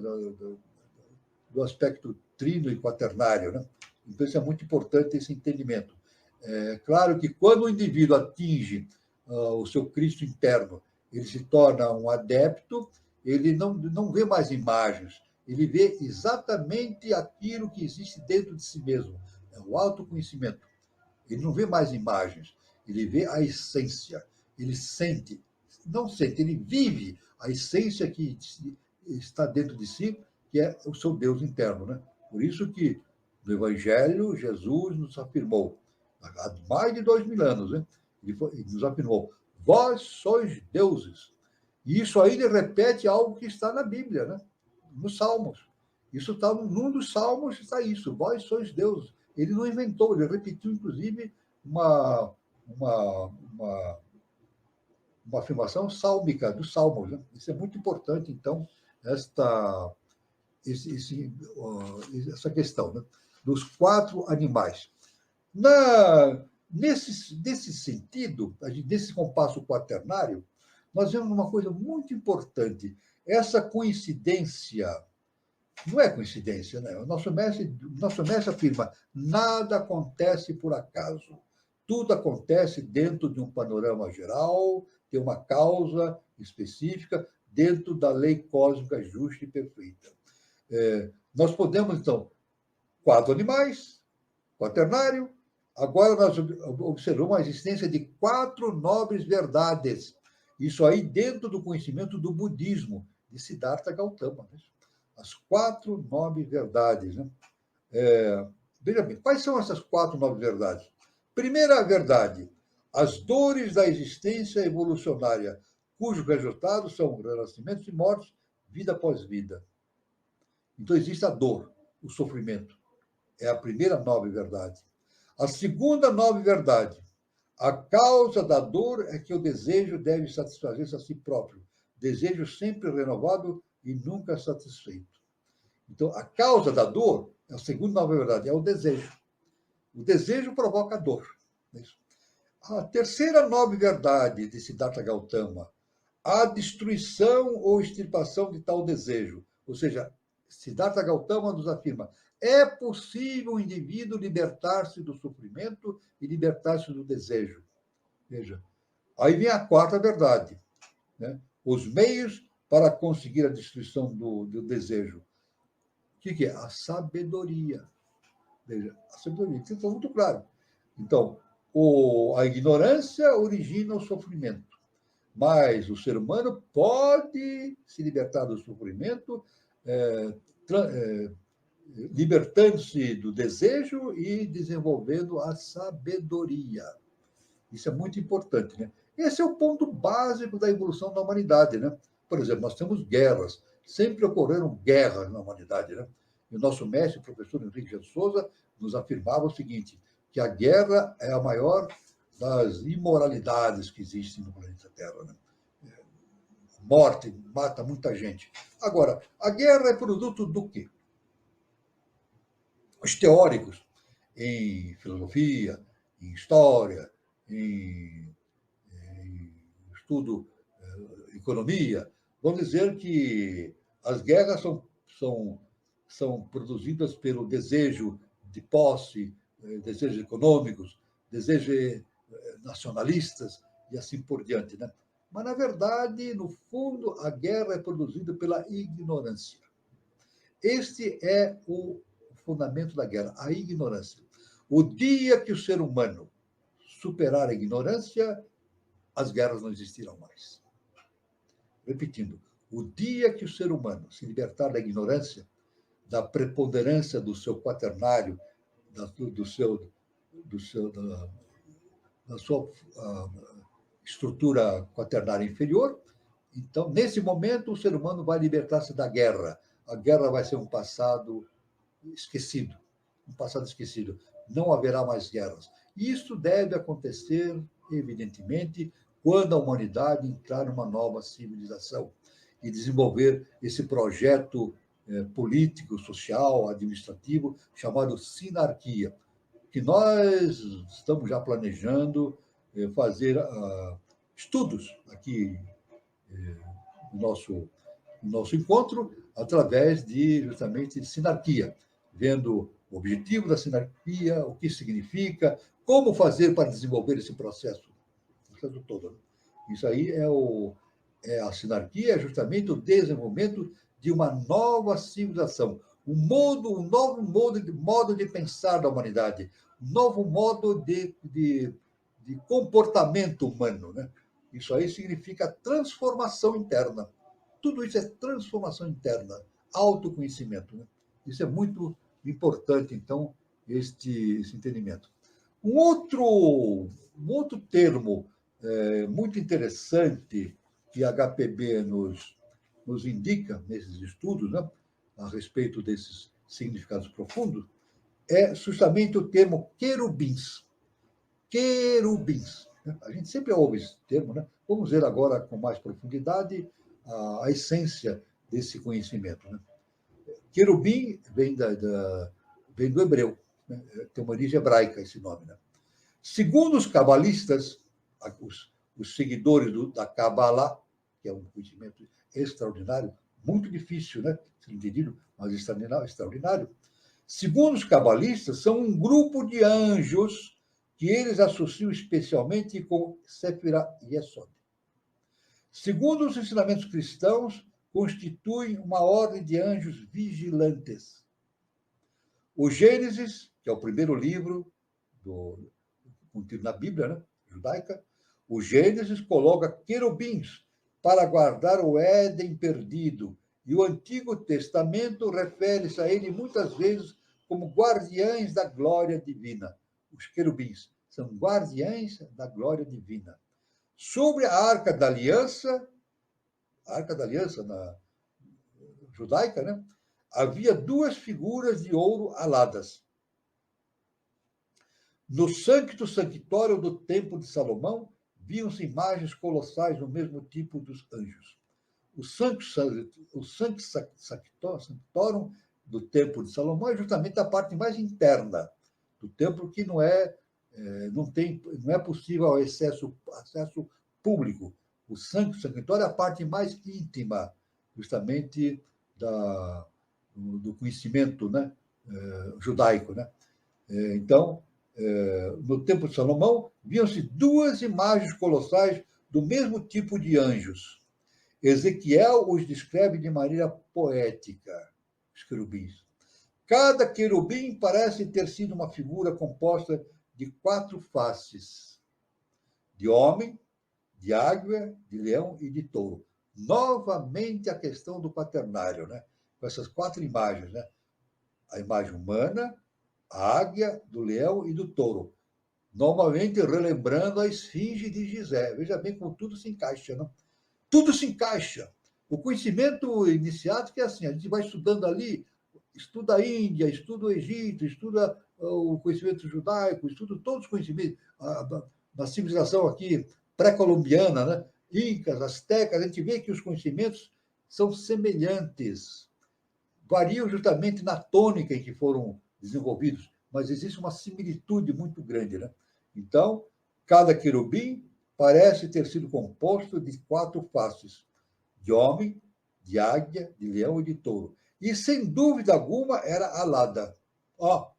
Do aspecto trino e quaternário, né? Então, isso é muito importante, esse entendimento. É claro que quando o indivíduo atinge o seu Cristo interno, ele se torna um adepto, ele não vê mais imagens, ele vê exatamente aquilo que existe dentro de si mesmo, é o autoconhecimento. Ele não vê mais imagens, ele vê a essência, ele sente, não sente, ele vive a essência que está dentro de si, que é o seu Deus interno, né? Por isso que no Evangelho Jesus nos afirmou, há mais de 2000 anos, né? Ele nos afirmou: vós sois deuses. E isso aí ele repete algo que está na Bíblia, né? Nos Salmos. Isso está num dos Salmos, está isso: vós sois deuses. Ele não inventou, ele repetiu, inclusive, uma afirmação sálmica dos Salmos, né? Isso é muito importante, então, essa questão, né? Dos 4 animais. Nesse sentido, desse compasso quaternário, nós vemos uma coisa muito importante. Essa coincidência, não é coincidência, né? O nosso mestre afirma: nada acontece por acaso. Tudo acontece dentro de um panorama geral, tem uma causa específica, dentro da lei cósmica justa e perfeita. Nós podemos, então, 4 animais, quaternário. Agora nós observamos a existência de 4 nobres verdades. Isso aí dentro do conhecimento do budismo, de Siddhartha Gautama. Né? As 4 nobres verdades. Né? Veja bem, quais são essas 4 9 verdades? Primeira verdade, as dores da existência evolucionária, cujos resultados são renascimentos e mortes, vida após vida. Então, existe a dor, o sofrimento. É a primeira 9 verdade. A segunda 9 verdade, a causa da dor é que o desejo deve satisfazer-se a si próprio. Desejo sempre renovado e nunca satisfeito. Então, a causa da dor, a segunda 9 verdade, é o desejo. O desejo provoca dor. A terceira 9 verdade de Siddhartha Gautama, a destruição ou extirpação de tal desejo. Ou seja, Siddhartha Gautama nos afirma, é possível o indivíduo libertar-se do sofrimento e libertar-se do desejo. Veja, aí vem a quarta verdade, né? Os meios para conseguir a destruição do desejo. O que é? A sabedoria. Veja, a sabedoria, isso está muito claro. Então, a ignorância origina o sofrimento, mas o ser humano pode se libertar do sofrimento, libertando-se do desejo e desenvolvendo a sabedoria. Isso é muito importante, né? Esse é o ponto básico da evolução da humanidade, né? Por exemplo, nós temos guerras, sempre ocorreram guerras na humanidade, né? E o nosso mestre, o professor Henrique de Souza, nos afirmava o seguinte, que a guerra é a maior das imoralidades que existem no planeta Terra, né? Morte, mata muita gente. Agora, a guerra é produto do quê? Os teóricos em filosofia, em história, em estudo, economia, vão dizer que as guerras são produzidas pelo desejo de posse, desejos econômicos, desejos nacionalistas e assim por diante, né? Mas, na verdade, no fundo, a guerra é produzida pela ignorância. Este é o fundamento da guerra, a ignorância. O dia que o ser humano superar a ignorância, as guerras não existirão mais. Repetindo, o dia que o ser humano se libertar da ignorância, da preponderância do seu quaternário, da sua estrutura quaternária inferior, então, nesse momento, o ser humano vai libertar-se da guerra. A guerra vai ser um passado esquecido. Um passado esquecido. Não haverá mais guerras. Isso deve acontecer, evidentemente, quando a humanidade entrar numa nova civilização e desenvolver esse projeto político, social, administrativo, chamado sinarquia, que nós estamos já planejando fazer estudos aqui no nosso encontro, através de, justamente, sinarquia, vendo o objetivo da sinarquia, o que significa, como fazer para desenvolver esse processo todo. Né? Isso aí a sinarquia, é justamente o desenvolvimento de uma nova civilização, um novo modo de pensar da humanidade, um novo modo de comportamento humano, né? Isso aí significa transformação interna. Tudo isso é transformação interna, autoconhecimento, né? Isso é muito importante, então, esse entendimento. Um outro termo muito interessante que a HPB nos indica nesses estudos, né, a respeito desses significados profundos, é justamente o termo querubins. Querubins. A gente sempre ouve esse termo, né? Vamos ver agora com mais profundidade a essência desse conhecimento. Né? Querubim vem do hebreu, né? Tem uma origem hebraica esse nome. Né? Segundo os cabalistas, os seguidores da Kabbalah, que é um conhecimento extraordinário, muito difícil, né? Ser entendido, mas extraordinário. Segundo os cabalistas, são um grupo de anjos que eles associam especialmente com Sefirah Yesod. Segundo os ensinamentos cristãos, constituem uma ordem de anjos vigilantes. O Gênesis, que é o primeiro livro contido na Bíblia, né, judaica, o Gênesis coloca querubins para guardar o Éden perdido, e o Antigo Testamento refere-se a ele muitas vezes como guardiães da glória divina. Os querubins são guardiães da glória divina. Sobre a Arca da Aliança na judaica, né? Havia duas figuras de ouro aladas. No Sancto Sanctorum do Templo de Salomão, viam-se imagens colossais no mesmo tipo dos anjos. O Sancto Sanctorum do Templo de Salomão é justamente a parte mais interna do templo, que não é possível acesso público. O Sancto Sanctorum é a parte mais íntima, justamente, do conhecimento, né, judaico. Né? Então, no Templo de Salomão, viam-se duas imagens colossais do mesmo tipo de anjos. Ezequiel os descreve de maneira poética, os querubins. Cada querubim parece ter sido uma figura composta de 4 faces: de homem, de águia, de leão e de touro. Novamente a questão do quaternário, né? Com essas 4 imagens, né? A imagem humana, a águia, do leão e do touro. Normalmente relembrando a esfinge de Gizé. Veja bem como tudo se encaixa, não? Tudo se encaixa. O conhecimento iniciático é assim, a gente vai estudando ali, estuda a Índia, estuda o Egito, estuda o conhecimento judaico, estuda todos os conhecimentos da civilização aqui pré-colombiana, né? Incas, astecas, a gente vê que os conhecimentos são semelhantes, variam justamente na tônica em que foram desenvolvidos, mas existe uma similitude muito grande, né? Então, cada querubim parece ter sido composto de 4 faces: de homem, de águia, de leão e de touro. E, sem dúvida alguma, era alada. Ó,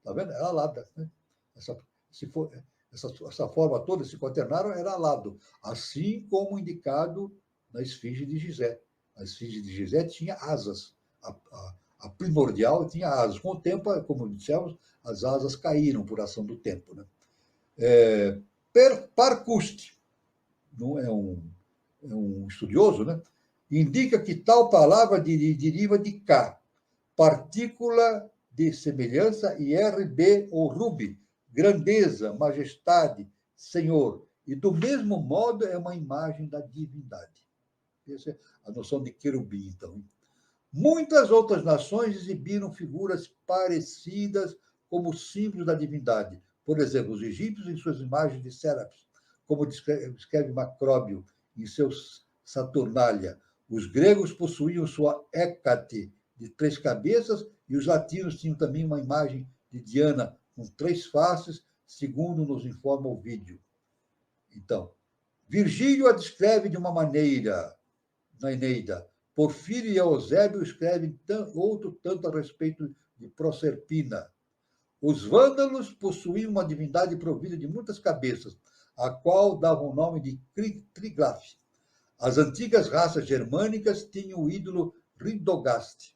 tá vendo? Era alada. Né? Essa forma toda, esse quaternário, era alado, assim como indicado na esfinge de Gizé. A esfinge de Gizé tinha asas. A primordial tinha asas. Com o tempo, como dissemos, as asas caíram por ação do tempo. Né? Parcuste, não é um estudioso, né? Indica que tal palavra deriva de K, partícula de semelhança, e RB ou rubi, grandeza, majestade, senhor. E, do mesmo modo, é uma imagem da divindade. Essa é a noção de querubim, então. Muitas outras nações exibiram figuras parecidas como símbolos da divindade. Por exemplo, os egípcios em suas imagens de serafins, como descreve Macróbio em seus Saturnália. Os gregos possuíam sua Hécate, de 3 cabeças, e os latinos tinham também uma imagem de Diana com 3 faces, segundo nos informa o vídeo. Então, Virgílio a descreve de uma maneira na Eneida. Porfírio e Eusébio escrevem outro tanto a respeito de Proserpina. Os vândalos possuíam uma divindade provida de muitas cabeças, a qual davam o nome de Triglav. As antigas raças germânicas tinham o ídolo Ridogaste,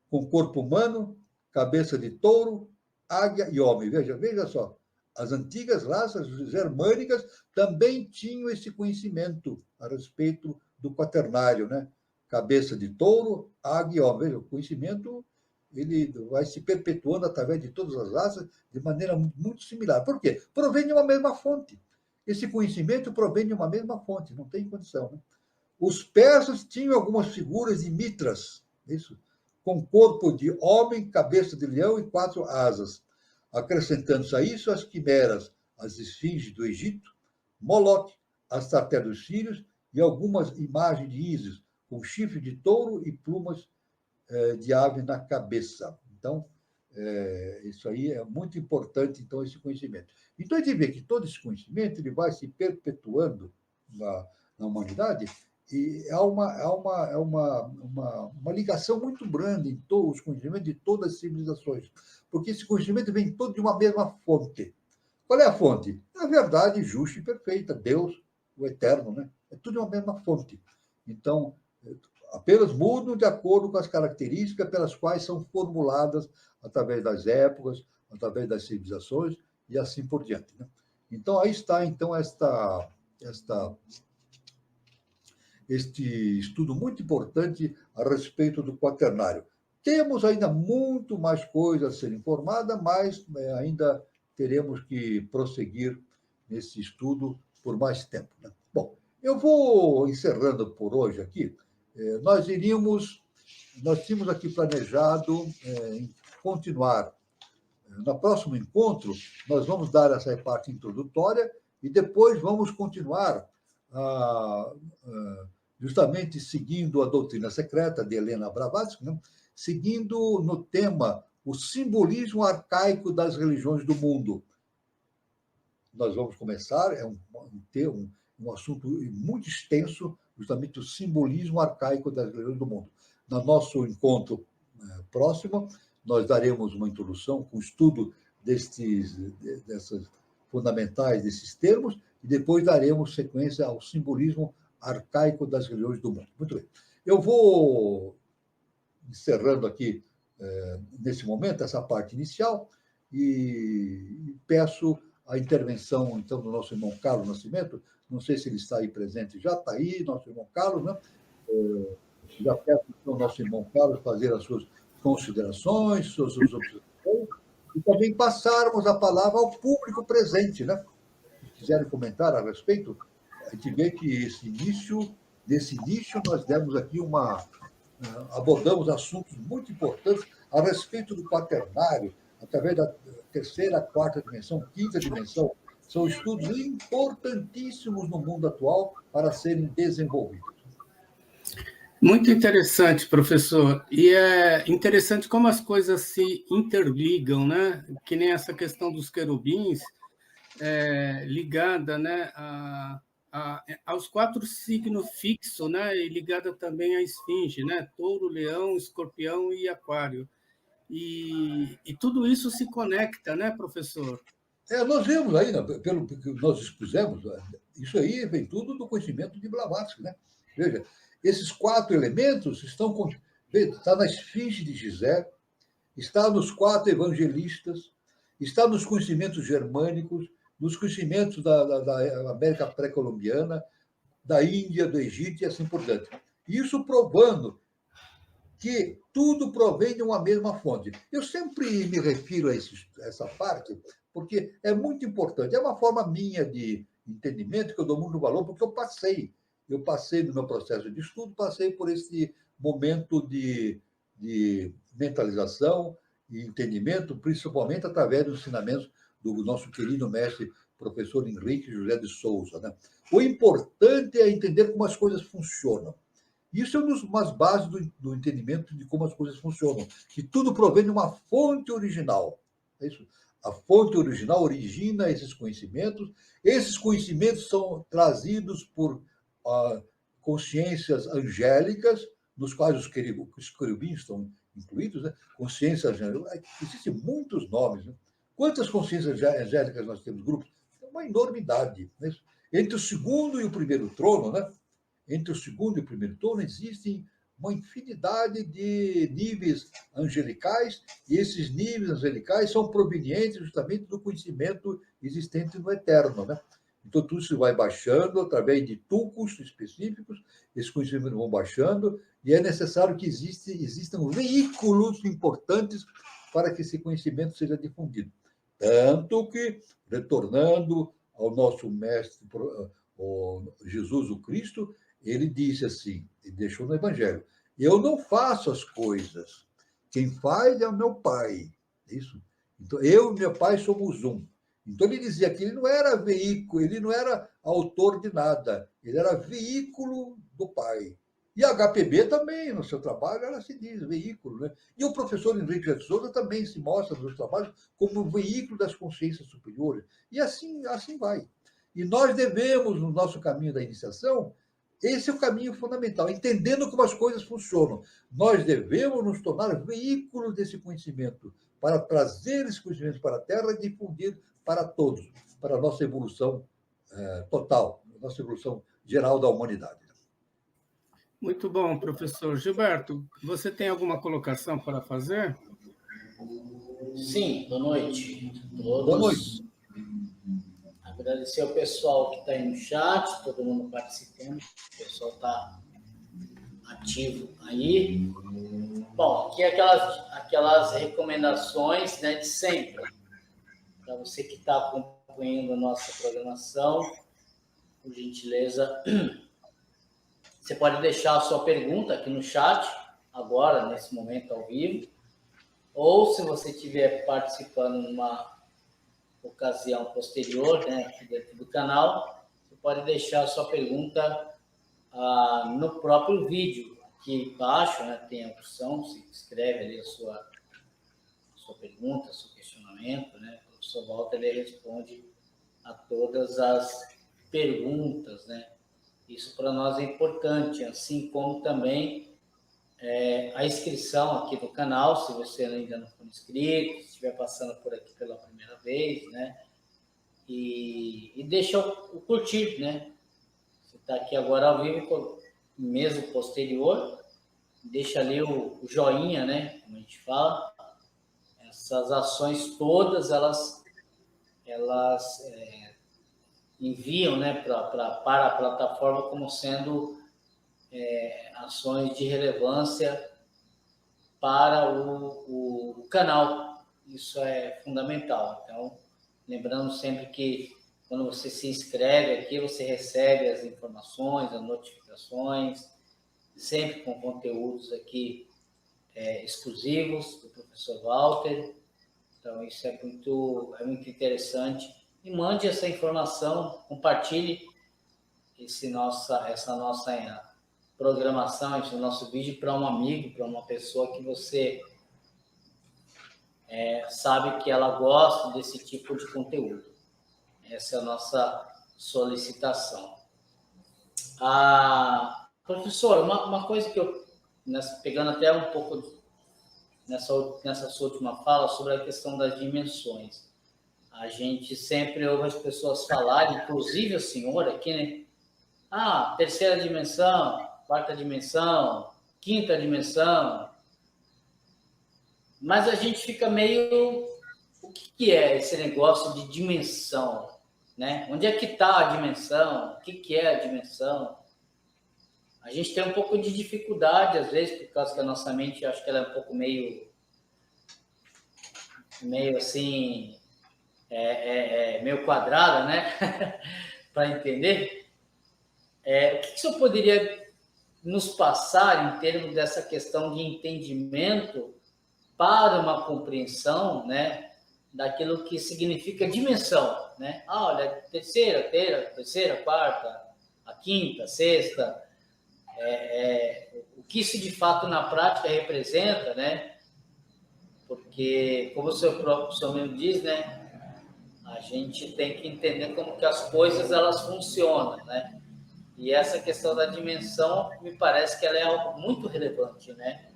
com corpo humano, cabeça de touro, águia e homem. Veja só. As antigas raças germânicas também tinham esse conhecimento a respeito do quaternário, né? Cabeça de touro, águia e homem. Veja, o conhecimento ele vai se perpetuando através de todas as raças de maneira muito similar. Por quê? Provém de uma mesma fonte. Esse conhecimento provém de uma mesma fonte, não tem condição. Né? Os persas tinham algumas figuras de mitras, isso, com corpo de homem, cabeça de leão e 4 asas. Acrescentando-se a isso as quimeras, as esfinges do Egito, Moloque, as tartarugas dos sírios e algumas imagens de Ísis, com chifre de touro e plumas de ave na cabeça. Então, isso aí é muito importante, então, esse conhecimento. Então, a gente vê que todo esse conhecimento ele vai se perpetuando na humanidade e há uma ligação muito grande em todos os conhecimentos de todas as civilizações, porque esse conhecimento vem todo de uma mesma fonte. Qual é a fonte? A verdade justa e perfeita, Deus, o eterno, né? É tudo de uma mesma fonte. Então, apenas mudam de acordo com as características pelas quais são formuladas através das épocas, através das civilizações e assim por diante. Né? Então, aí está então este estudo muito importante a respeito do quaternário. Temos ainda muito mais coisa a ser informada, mas ainda teremos que prosseguir nesse estudo por mais tempo, né? Bom, eu vou encerrando por hoje aqui. Nós tínhamos aqui planejado continuar. No próximo encontro, nós vamos dar essa parte introdutória e depois vamos continuar justamente seguindo a doutrina secreta de Helena Blavatsky, né? Seguindo no tema o simbolismo arcaico das religiões do mundo. Nós vamos começar, é um assunto muito extenso, justamente o simbolismo arcaico das religiões do mundo. No nosso encontro próximo, nós daremos uma introdução com o estudo dessas fundamentais desses termos, e depois daremos sequência ao simbolismo arcaico das religiões do mundo. Muito bem. Eu vou encerrando aqui, nesse momento, essa parte inicial, e peço a intervenção, então, do nosso irmão Carlos Nascimento. Não sei se ele está aí presente. Já está aí, nosso irmão Carlos, né? Já peço ao nosso irmão Carlos fazer as suas considerações, suas observações, e também passarmos a palavra ao público presente, né? Se quiserem comentar a respeito, a gente vê que nesse início, nós demos aqui abordamos assuntos muito importantes a respeito do quaternário, através da terceira, quarta dimensão, quinta dimensão. São estudos importantíssimos no mundo atual para serem desenvolvidos. Muito interessante, professor. E é interessante como as coisas se interligam, né? Que nem essa questão dos querubins, ligada, né, aos 4 signos fixos, né? E ligada também à esfinge, né? Touro, leão, escorpião e aquário. E tudo isso se conecta, né, professor? Nós vemos aí, pelo que nós expusemos, isso aí vem tudo do conhecimento de Blavatsky, né? Veja, esses 4 elementos está na esfinge de Gizé, está nos 4 evangelistas, está nos conhecimentos germânicos, nos conhecimentos da América pré-colombiana, da Índia, do Egito e assim por diante. Isso provando que tudo provém de uma mesma fonte. Eu sempre me refiro a essa parte, porque é muito importante. É uma forma minha de entendimento que eu dou muito valor, porque eu passei no meu processo de estudo, passei por esse momento de mentalização e entendimento, principalmente através dos ensinamentos do nosso querido mestre, professor Henrique José de Souza, né? O importante é entender como as coisas funcionam. Isso é uma das bases do entendimento de como as coisas funcionam, que tudo provém de uma fonte original. É isso. A fonte original origina esses conhecimentos são trazidos por consciências angélicas, nos quais os querubins estão incluídos, né? Consciências angélicas. Existem muitos nomes, né? Quantas consciências angélicas nós temos, grupos? É uma enormidade. Né? Entre o segundo e o primeiro trono, né? Entre o segundo e o primeiro trono existem uma infinidade de níveis angelicais, e esses níveis angelicais são provenientes justamente do conhecimento existente no eterno, né? Então, tudo se vai baixando através de tulcos específicos, esses conhecimentos vão baixando, e é necessário que existam veículos importantes para que esse conhecimento seja difundido. Tanto que, retornando ao nosso mestre, Jesus o Cristo, ele disse assim, e deixou no Evangelho: eu não faço as coisas, quem faz é o meu Pai. Isso. Então, eu e meu Pai somos um. Então, ele dizia que ele não era veículo, ele não era autor de nada, ele era veículo do Pai. E a HPB também, no seu trabalho, ela se diz veículo, né? E o professor Henrique de Souza também se mostra nos seus trabalhos como veículo das consciências superiores. E assim vai. E nós devemos, no nosso caminho da iniciação, esse é o caminho fundamental, entendendo como as coisas funcionam. Nós devemos nos tornar veículos desse conhecimento, para trazer esse conhecimento para a Terra e difundir para todos, para a nossa evolução total, a nossa evolução geral da humanidade. Muito bom, professor. Gilberto, você tem alguma colocação para fazer? Sim, boa noite a todos. Boa noite. Agradecer ao pessoal que está aí no chat, todo mundo participando. O pessoal está ativo aí. Bom, aqui aquelas recomendações, né, de sempre. Para você que está acompanhando a nossa programação, por gentileza, você pode deixar a sua pergunta aqui no chat, agora, nesse momento, ao vivo. Ou, se você estiver participando numa ocasião posterior, né, aqui dentro do canal, você pode deixar a sua pergunta no próprio vídeo. Aqui embaixo, né, tem a opção, você escreve ali a sua pergunta, seu questionamento, né? O professor Walter ele responde a todas as perguntas, né? Isso para nós é importante, assim como também a inscrição aqui no canal, se você ainda não for inscrito, se estiver passando por aqui pela primeira vez, né? E deixa o curtir, né? Você está aqui agora ao vivo, mesmo posterior, deixa ali o joinha, né? Como a gente fala. Essas ações todas, elas enviam, né, para a plataforma como sendo ações de relevância para o canal. Isso é fundamental. Então, lembrando sempre que quando você se inscreve aqui, você recebe as informações, as notificações, sempre com conteúdos aqui exclusivos do professor Walter. Então, isso é muito interessante. E mande essa informação, compartilhe essa nossa programação, esse nosso vídeo para um amigo, para uma pessoa que você sabe que ela gosta desse tipo de conteúdo. Essa é a nossa solicitação. Professor, uma coisa que eu, pegando até um pouco nessa sua última fala sobre a questão das dimensões. A gente sempre ouve as pessoas falarem, inclusive o senhor aqui, né? Terceira dimensão, quarta dimensão, quinta dimensão. Mas a gente fica meio... O que é esse negócio de dimensão? Né? Onde é que está a dimensão? O que é a dimensão? A gente tem um pouco de dificuldade, às vezes, por causa que a nossa mente, acho que ela é um pouco meio assim, meio quadrada, né? Para entender. O que o senhor poderia nos passar em termos dessa questão de entendimento para uma compreensão, né, daquilo que significa dimensão, né? Olha, terceira, quarta, a quinta, sexta, o que isso de fato na prática representa, né? Porque, como o senhor mesmo diz, né, a gente tem que entender como que as coisas elas funcionam, né? E essa questão da dimensão me parece que ela é algo muito relevante, né?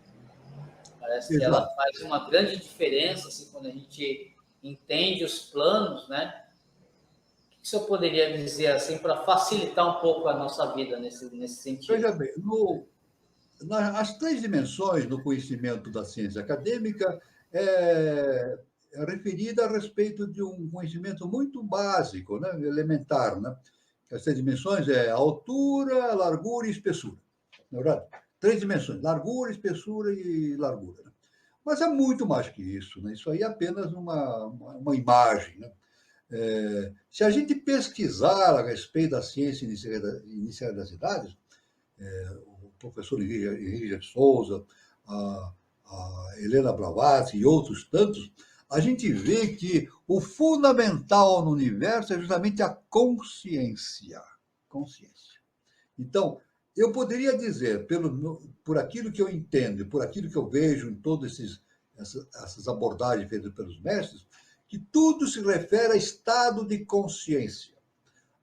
Parece que ela faz uma grande diferença assim, quando a gente entende os planos, né? O que o senhor poderia dizer assim para facilitar um pouco a nossa vida nesse sentido? Veja bem, as três dimensões do conhecimento da ciência acadêmica é referida a respeito de um conhecimento muito básico, né? Elementar, né? As três dimensões é altura, largura e espessura. Não é verdade? Três dimensões, largura, espessura e largura. Né? Mas é muito mais que isso. Né? Isso aí é apenas uma imagem. Né? Se a gente pesquisar a respeito da ciência inicial das idades, o professor Henrique de Souza, a Helena Blavatsky e outros tantos, a gente vê que o fundamental no universo é justamente a consciência. Consciência. Então, eu poderia dizer, por aquilo que eu entendo, por aquilo que eu vejo em todas essas abordagens feitas pelos mestres, que tudo se refere a estado de consciência.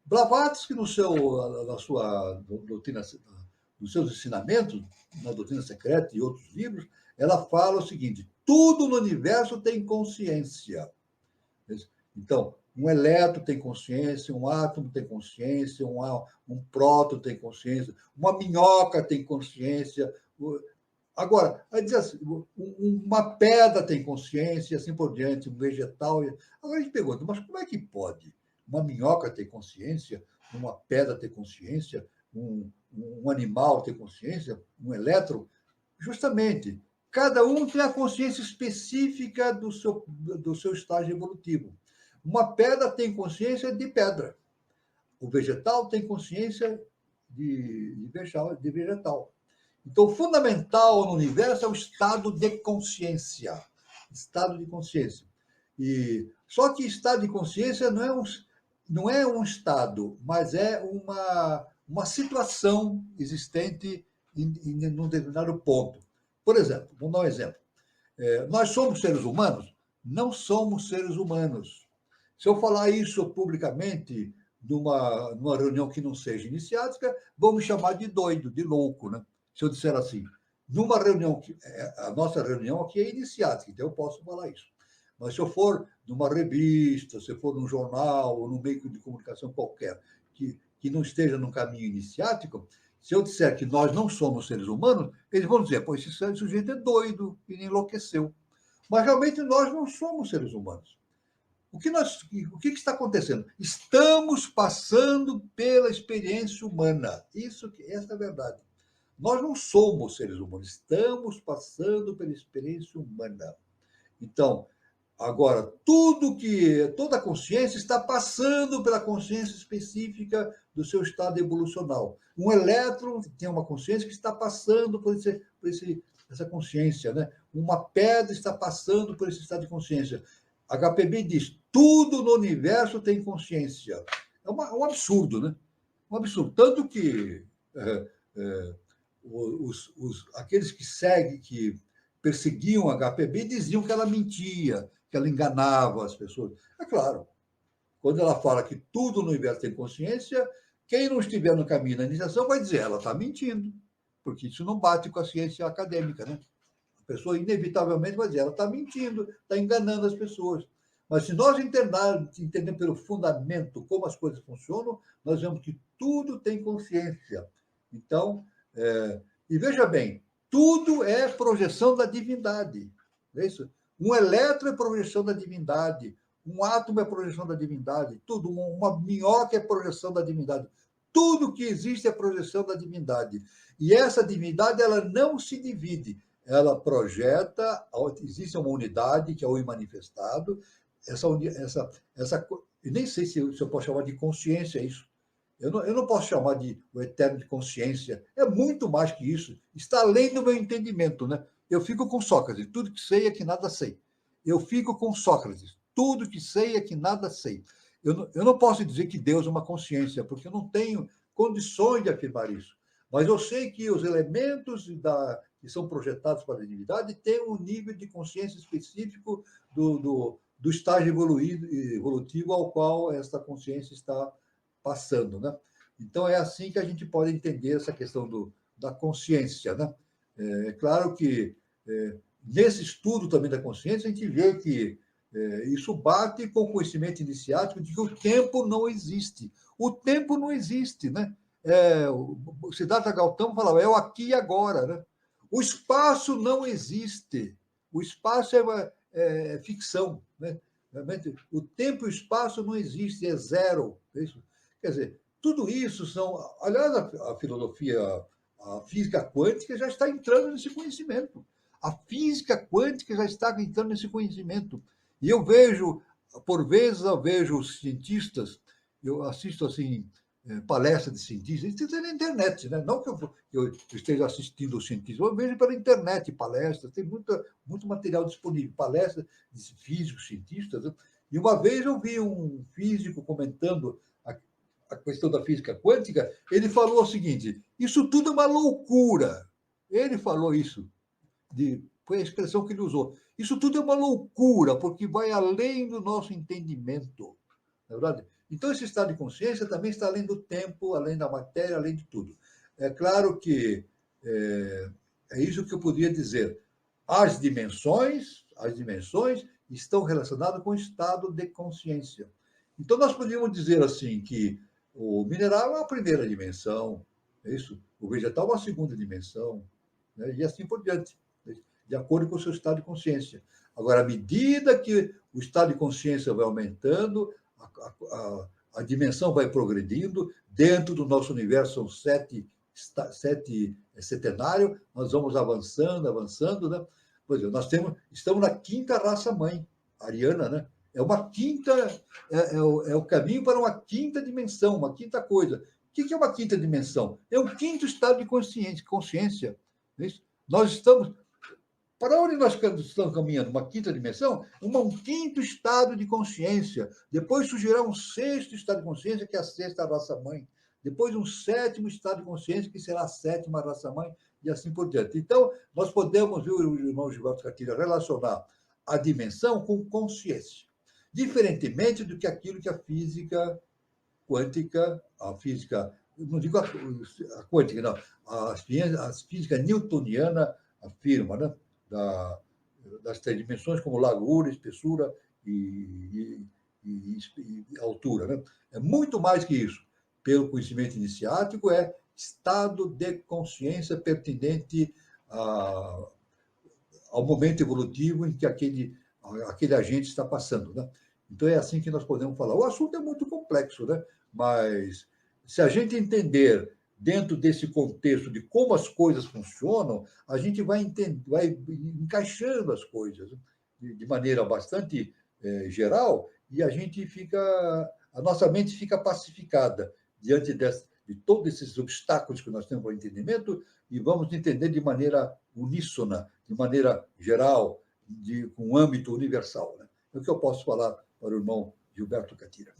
Blavatsky, na sua doutrina, nos seus ensinamentos, na Doutrina Secreta e outros livros, ela fala o seguinte: tudo no universo tem consciência. Então, um elétron tem consciência, um átomo tem consciência, um próton tem consciência, uma minhoca tem consciência. Agora, diz assim, uma pedra tem consciência, assim por diante, um vegetal. Agora a gente pergunta, mas como é que pode uma minhoca ter consciência, uma pedra ter consciência, um animal tem consciência, um elétron, justamente, cada um tem a consciência específica do seu estágio evolutivo. Uma pedra tem consciência de pedra. O vegetal tem consciência de vegetal. Então, o fundamental no universo é o estado de consciência. Estado de consciência. Só que estado de consciência não é um estado, mas é uma situação existente em um determinado ponto. Por exemplo, vamos dar um exemplo. Nós somos seres humanos? Não somos seres humanos. Se eu falar isso publicamente numa reunião que não seja iniciática, vão me chamar de doido, de louco, né? Se eu disser assim, numa reunião, a nossa reunião aqui é iniciática, então eu posso falar isso. Mas se eu for numa revista, se eu for num jornal ou num meio de comunicação qualquer, que não esteja num caminho iniciático, se eu disser que nós não somos seres humanos, eles vão dizer, pô, esse sujeito é doido, ele enlouqueceu. Mas realmente nós não somos seres humanos. O que está acontecendo? Estamos passando pela experiência humana. Essa é a verdade. Nós não somos seres humanos, estamos passando pela experiência humana. Então, agora, toda a consciência está passando pela consciência específica do seu estado evolucional. Um elétron tem uma consciência que está passando por essa consciência, né? Uma pedra está passando por esse estado de consciência. HPB diz, tudo no universo tem consciência. É um absurdo, né? Um absurdo. Tanto que aqueles que perseguiam a HPB diziam que ela mentia, que ela enganava as pessoas. É claro, quando ela fala que tudo no universo tem consciência, quem não estiver no caminho da iniciação vai dizer, ela está mentindo, porque isso não bate com a ciência acadêmica, né? A pessoa inevitavelmente vai dizer, ela está mentindo, está enganando as pessoas. Mas se nós entendermos pelo fundamento como as coisas funcionam, nós vemos que tudo tem consciência. Então, e veja bem, tudo é projeção da divindade. Não é isso? Um elétron é projeção da divindade, um átomo é projeção da divindade, tudo, uma minhoca é projeção da divindade. Tudo que existe é projeção da divindade. E essa divindade ela não se divide. Ela projeta, existe uma unidade que é o imanifestado, eu nem sei se eu posso chamar de consciência isso. Eu não posso chamar de o eterno de consciência. É muito mais que isso. Está além do meu entendimento, né? Eu fico com Sócrates. Tudo que sei é que nada sei. Eu fico com Sócrates. Tudo que sei é que nada sei. Eu não posso dizer que Deus é uma consciência, porque eu não tenho condições de afirmar isso. Mas eu sei que os elementos que são projetados para a divindade têm um nível de consciência específico do estágio evolutivo ao qual essa consciência está passando, né? Então, é assim que a gente pode entender essa questão da consciência, né? É claro que, nesse estudo também da consciência, a gente vê que isso bate com o conhecimento iniciático de que o tempo não existe. O tempo não existe, né? O Siddhartha Gautama falava, é o aqui e agora, né? O espaço não existe. O espaço é ficção, né? Realmente, o tempo e o espaço não existem, é zero. É isso. Quer dizer, tudo isso são... Aliás, a filosofia, a física quântica já está entrando nesse conhecimento. A física quântica já está entrando nesse conhecimento. E eu vejo, por vezes, os cientistas, eu assisto assim, palestras de cientistas, isso é na internet, né? Não que eu esteja assistindo os cientistas, eu vejo pela internet palestras, tem muito material disponível, palestras de físicos, cientistas. Né? E uma vez eu vi um físico comentando a questão da física quântica, ele falou o seguinte, isso tudo é uma loucura. Ele falou isso, foi a expressão que ele usou. Isso tudo é uma loucura, porque vai além do nosso entendimento. Não é verdade? Então, esse estado de consciência também está além do tempo, além da matéria, além de tudo. É claro que é isso que eu poderia dizer. As dimensões estão relacionadas com o estado de consciência. Então, nós poderíamos dizer assim que o mineral é uma primeira dimensão, é isso? O vegetal é uma segunda dimensão, né? E assim por diante, de acordo com o seu estado de consciência. Agora, à medida que o estado de consciência vai aumentando, a dimensão vai progredindo, dentro do nosso universo são sete setenário, nós vamos avançando, né? Por exemplo, estamos na quinta raça-mãe, ariana, né? É uma quinta, é o caminho para uma quinta dimensão, uma quinta coisa. O que é uma quinta dimensão? É um quinto estado de consciência. É isso? Nós estamos... Para onde nós estamos caminhando? Uma quinta dimensão? Um quinto estado de consciência. Depois surgirá um sexto estado de consciência, que é a sexta raça-mãe. Depois um sétimo estado de consciência, que será a sétima raça-mãe, e assim por diante. Então, nós podemos, viu, o irmão Gilberto Catira, relacionar a dimensão com consciência. Diferentemente do que aquilo que a física quântica, não digo a quântica, não, a física newtoniana afirma, né? Das três dimensões, como largura, espessura e altura. Né? É muito mais que isso. Pelo conhecimento iniciático, é estado de consciência pertinente ao momento evolutivo em que aquele agente está passando. Né? Então, é assim que nós podemos falar. O assunto é muito complexo, né? Mas se a gente entender dentro desse contexto de como as coisas funcionam, a gente vai encaixando as coisas de maneira bastante geral e a nossa mente fica pacificada diante de todos esses obstáculos que nós temos para o entendimento e vamos entender de maneira uníssona, de maneira geral, com âmbito universal. Né? É o que eu posso falar para o irmão Gilberto Catira.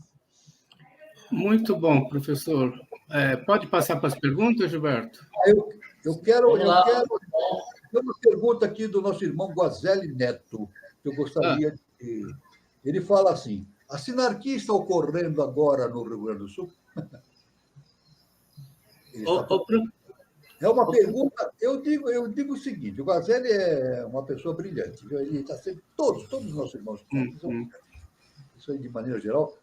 Muito bom, professor. Pode passar para as perguntas, Gilberto? Eu quero uma pergunta aqui do nosso irmão Guazelli Neto, que eu gostaria de... Ele fala assim, a sinarquia está ocorrendo agora no Rio Grande do Sul? É uma pergunta... Eu digo o seguinte, o Guazelli é uma pessoa brilhante, ele está sempre... Todos os nossos irmãos são isso aí, de maneira geral,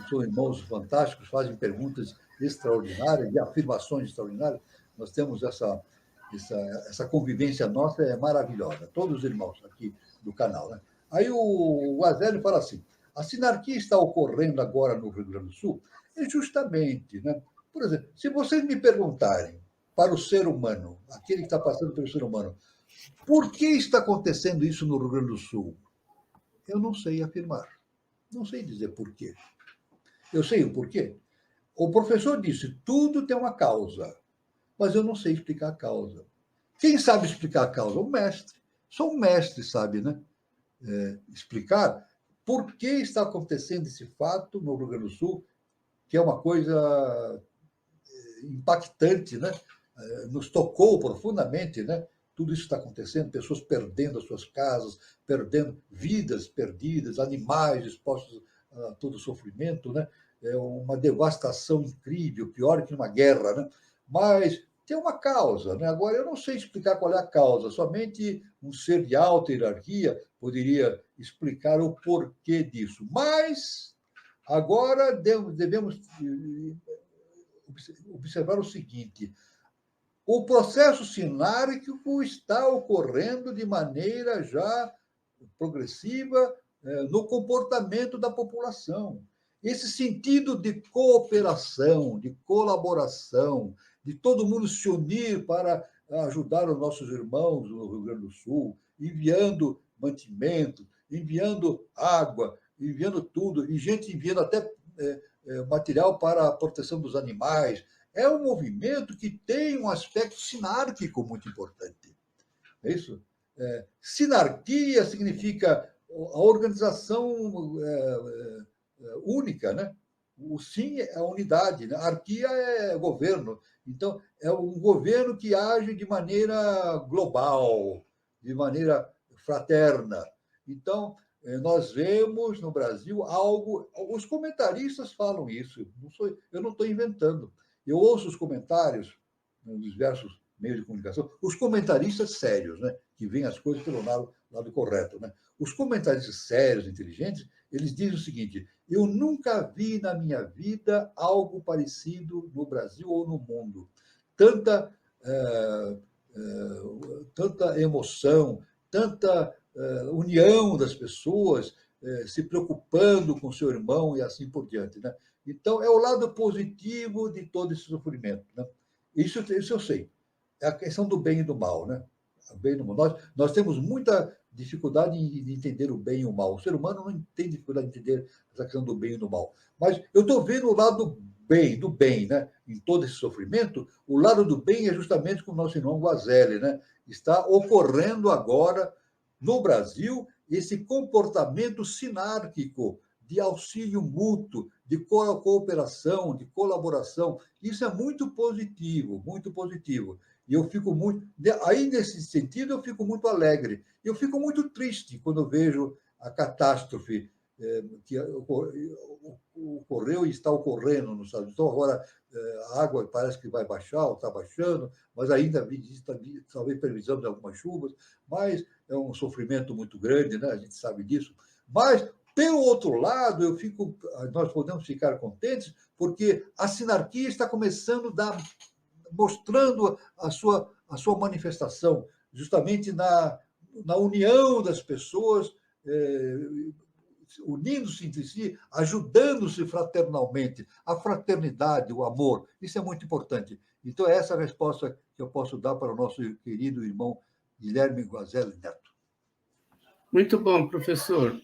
são irmãos fantásticos, fazem perguntas extraordinárias e afirmações extraordinárias. Nós temos essa convivência nossa é maravilhosa, todos os irmãos aqui do canal. Né? Aí o Azelio fala assim, a sinarquia está ocorrendo agora no Rio Grande do Sul? É justamente, né? Por exemplo, se vocês me perguntarem para o ser humano, aquele que está passando pelo ser humano, por que está acontecendo isso no Rio Grande do Sul? Eu não sei afirmar. Não sei dizer por quê. Eu sei o porquê. O professor disse, tudo tem uma causa, mas eu não sei explicar a causa. Quem sabe explicar a causa? O mestre. Só o mestre sabe, né? Explicar por que está acontecendo esse fato no Rio Grande do Sul, que é uma coisa impactante, né? Nos tocou profundamente, né? Tudo isso está acontecendo, pessoas perdendo as suas casas, perdendo vidas perdidas, animais expostos a todo sofrimento, né? É uma devastação incrível, pior que uma guerra, né? Mas tem uma causa, né? Agora, eu não sei explicar qual é a causa, somente um ser de alta hierarquia poderia explicar o porquê disso. Mas agora devemos observar o seguinte: o processo sinárquico está ocorrendo de maneira já progressiva no comportamento da população. Esse sentido de cooperação, de colaboração, de todo mundo se unir para ajudar os nossos irmãos no Rio Grande do Sul, enviando mantimento, enviando água, enviando tudo, e gente enviando até material para a proteção dos animais. É um movimento que tem um aspecto sinárquico muito importante. É isso? Sinarquia significa a organização única, né? O sim é a unidade, né? A arquia é governo. Então, é um governo que age de maneira global, de maneira fraterna. Então, nós vemos no Brasil algo... Os comentaristas falam isso, eu não estou inventando. Eu ouço os comentários nos diversos meios de comunicação, os comentaristas sérios, né, que veem as coisas pelo lado correto. Né? Os comentaristas sérios, inteligentes, eles dizem o seguinte: eu nunca vi na minha vida algo parecido no Brasil ou no mundo. Tanta emoção, tanta união das pessoas, se preocupando com seu irmão e assim por diante, né? Então, é o lado positivo de todo esse sofrimento, né? Isso eu sei. É a questão do bem e do mal, né? O bem e do mal. Nós temos muita dificuldade de entender o bem e o mal. O ser humano não tem dificuldade de entender essa questão do bem e do mal. Mas eu estou vendo o lado bem, do bem, né? Em todo esse sofrimento, o lado do bem é justamente com o nosso irmão Guazelli, né? Está ocorrendo agora no Brasil esse comportamento sinárquico de auxílio mútuo, de cooperação, de colaboração. Isso é muito positivo, muito positivo. E eu fico muito. Aí, nesse sentido, eu fico muito alegre. Eu fico muito triste quando vejo a catástrofe que ocorreu e está ocorrendo no Estado. Então, agora, a água parece que vai baixar, ou está baixando, mas ainda talvez previsão de algumas chuvas, mas é um sofrimento muito grande, né? A gente sabe disso. Mas, pelo outro lado, nós podemos ficar contentes porque a sinarquia está começando mostrando a sua manifestação, justamente na união das pessoas, unindo-se entre si, ajudando-se fraternalmente. A fraternidade, o amor, isso é muito importante. Então, é essa a resposta que eu posso dar para o nosso querido irmão Guilherme Guazelli Neto. Muito bom, professor.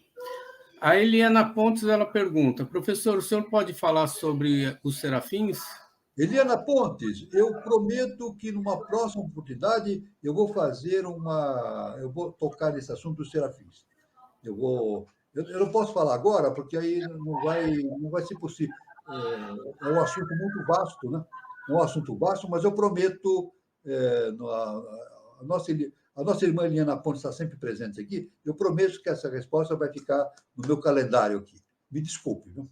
A Eliana Pontes, ela pergunta, professor, o senhor pode falar sobre os serafins? Eliana Pontes, eu prometo que numa próxima oportunidade eu vou eu vou tocar nesse assunto dos serafins. Eu não posso falar agora porque aí não vai ser possível. É um assunto muito vasto, né? É um assunto vasto, mas eu prometo, a nossa irmã Eliana Pontes está sempre presente aqui, eu prometo que essa resposta vai ficar no meu calendário aqui. Me desculpe, viu?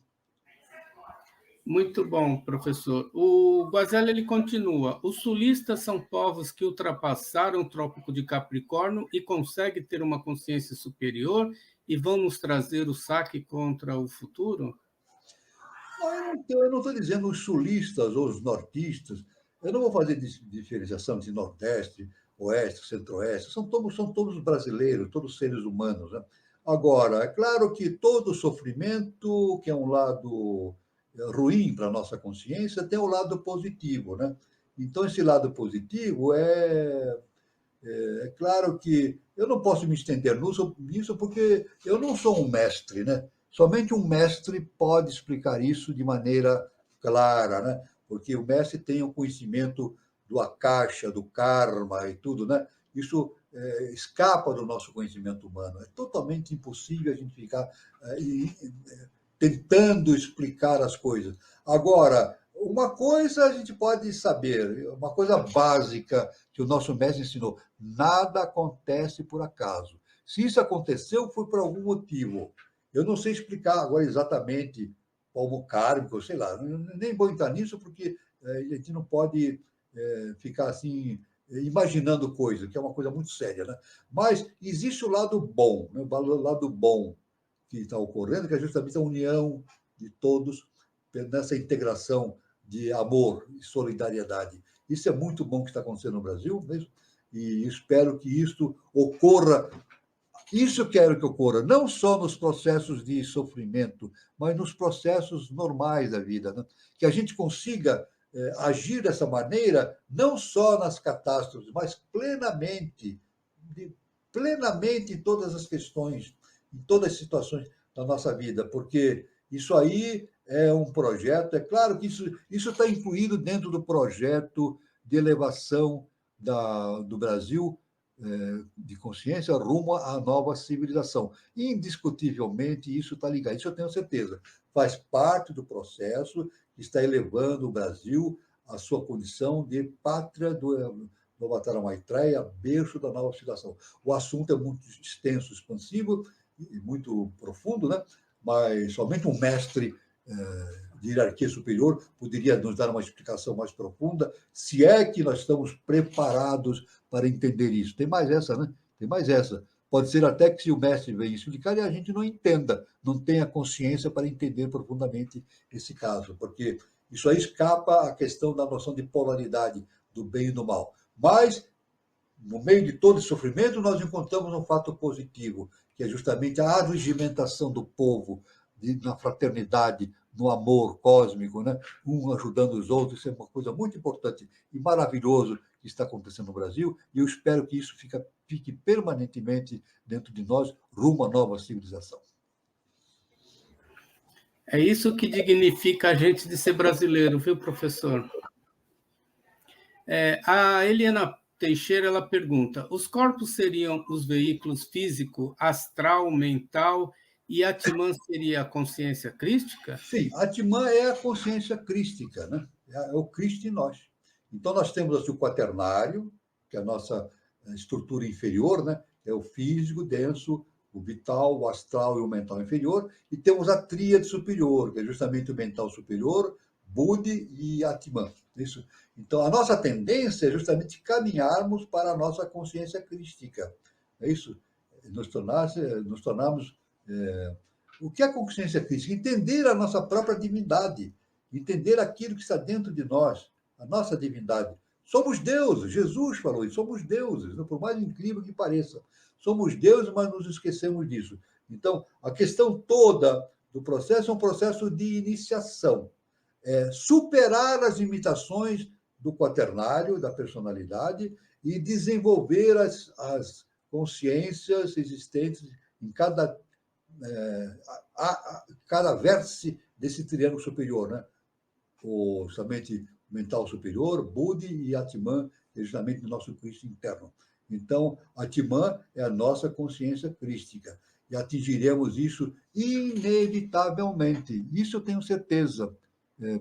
Muito bom, professor. O Guazelli, ele continua. Os sulistas são povos que ultrapassaram o Trópico de Capricórnio e conseguem ter uma consciência superior e vão nos trazer o saque contra o futuro? Eu não estou dizendo os sulistas ou os nortistas. Eu não vou fazer diferenciação de Nordeste, Oeste, Centro-Oeste. São todos brasileiros, todos seres humanos, né? Agora, é claro que todo sofrimento, que é um lado ruim para a nossa consciência, tem um lado positivo, né? Então, esse lado positivo é claro que eu não posso me estender nisso porque eu não sou um mestre, né? Somente um mestre pode explicar isso de maneira clara, né? Porque o mestre tem o conhecimento do akasha, do karma e tudo, né? Isso escapa do nosso conhecimento humano. É totalmente impossível a gente ficar tentando explicar as coisas. Agora, uma coisa a gente pode saber, uma coisa básica que o nosso mestre ensinou: nada acontece por acaso. Se isso aconteceu, foi por algum motivo. Eu não sei explicar agora exatamente como kármico, sei lá, nem vou entrar nisso, porque a gente não pode ficar assim imaginando coisa, que é uma coisa muito séria, né? Mas existe o lado bom, né? O lado bom que está ocorrendo, que é justamente a união de todos nessa integração de amor e solidariedade. Isso é muito bom que está acontecendo no Brasil mesmo, e espero que isto ocorra. Isso eu quero que ocorra, não só nos processos de sofrimento, mas nos processos normais da vida, né? Que a gente consiga agir dessa maneira, não só nas catástrofes, mas plenamente em todas as questões, em todas as situações da nossa vida, porque isso aí é um projeto, é claro que isso está incluído dentro do projeto de elevação do Brasil de consciência rumo à nova civilização. Indiscutivelmente, isso está ligado, isso eu tenho certeza. Faz parte do processo que está elevando o Brasil à sua condição de pátria do Avatara Maitreya, berço da nova civilização. O assunto é muito extenso, expansivo e muito profundo, né? Mas somente um mestre de hierarquia superior poderia nos dar uma explicação mais profunda, se é que nós estamos preparados para entender isso. Tem mais essa, né? Tem mais essa. Pode ser até que se o mestre venha explicar e a gente não entenda, não tenha consciência para entender profundamente esse caso, porque isso aí escapa à questão da noção de polaridade do bem e do mal. Mas, no meio de todo esse sofrimento, nós encontramos um fato positivo, que é justamente a arregimentação do povo na fraternidade, no amor cósmico, né? Um ajudando os outros, isso é uma coisa muito importante e maravilhoso que está acontecendo no Brasil, e eu espero que isso fique permanentemente dentro de nós, rumo à nova civilização. É isso que dignifica a gente de ser brasileiro, viu, professor? A Eliana Teixeira, ela pergunta, os corpos seriam os veículos físico, astral, mental, e a Atman seria a consciência crística? Sim, a Atman é a consciência crística, né? É o Cristo em nós. Então, nós temos assim, o quaternário, que é a nossa estrutura inferior, né? É o físico, denso, o vital, o astral e o mental inferior, e temos a tríade superior, que é justamente o mental superior, Budi e Atman. Isso. Então, a nossa tendência é justamente caminharmos para a nossa consciência crística. É isso. Nos tornarmos o que é a consciência crística? Entender a nossa própria divindade, entender aquilo que está dentro de nós, a nossa divindade. Somos deuses, Jesus falou isso, somos deuses, por mais incrível que pareça. Somos deuses, mas nos esquecemos disso. Então, a questão toda do processo é um processo de iniciação. Superar as limitações do quaternário, da personalidade, e desenvolver as consciências existentes em cada vértice desse triângulo superior, né? Somente mental superior, Budi e Atman, é justamente o nosso Cristo interno. Então, Atman é a nossa consciência crística. E atingiremos isso inevitavelmente. Isso eu tenho certeza,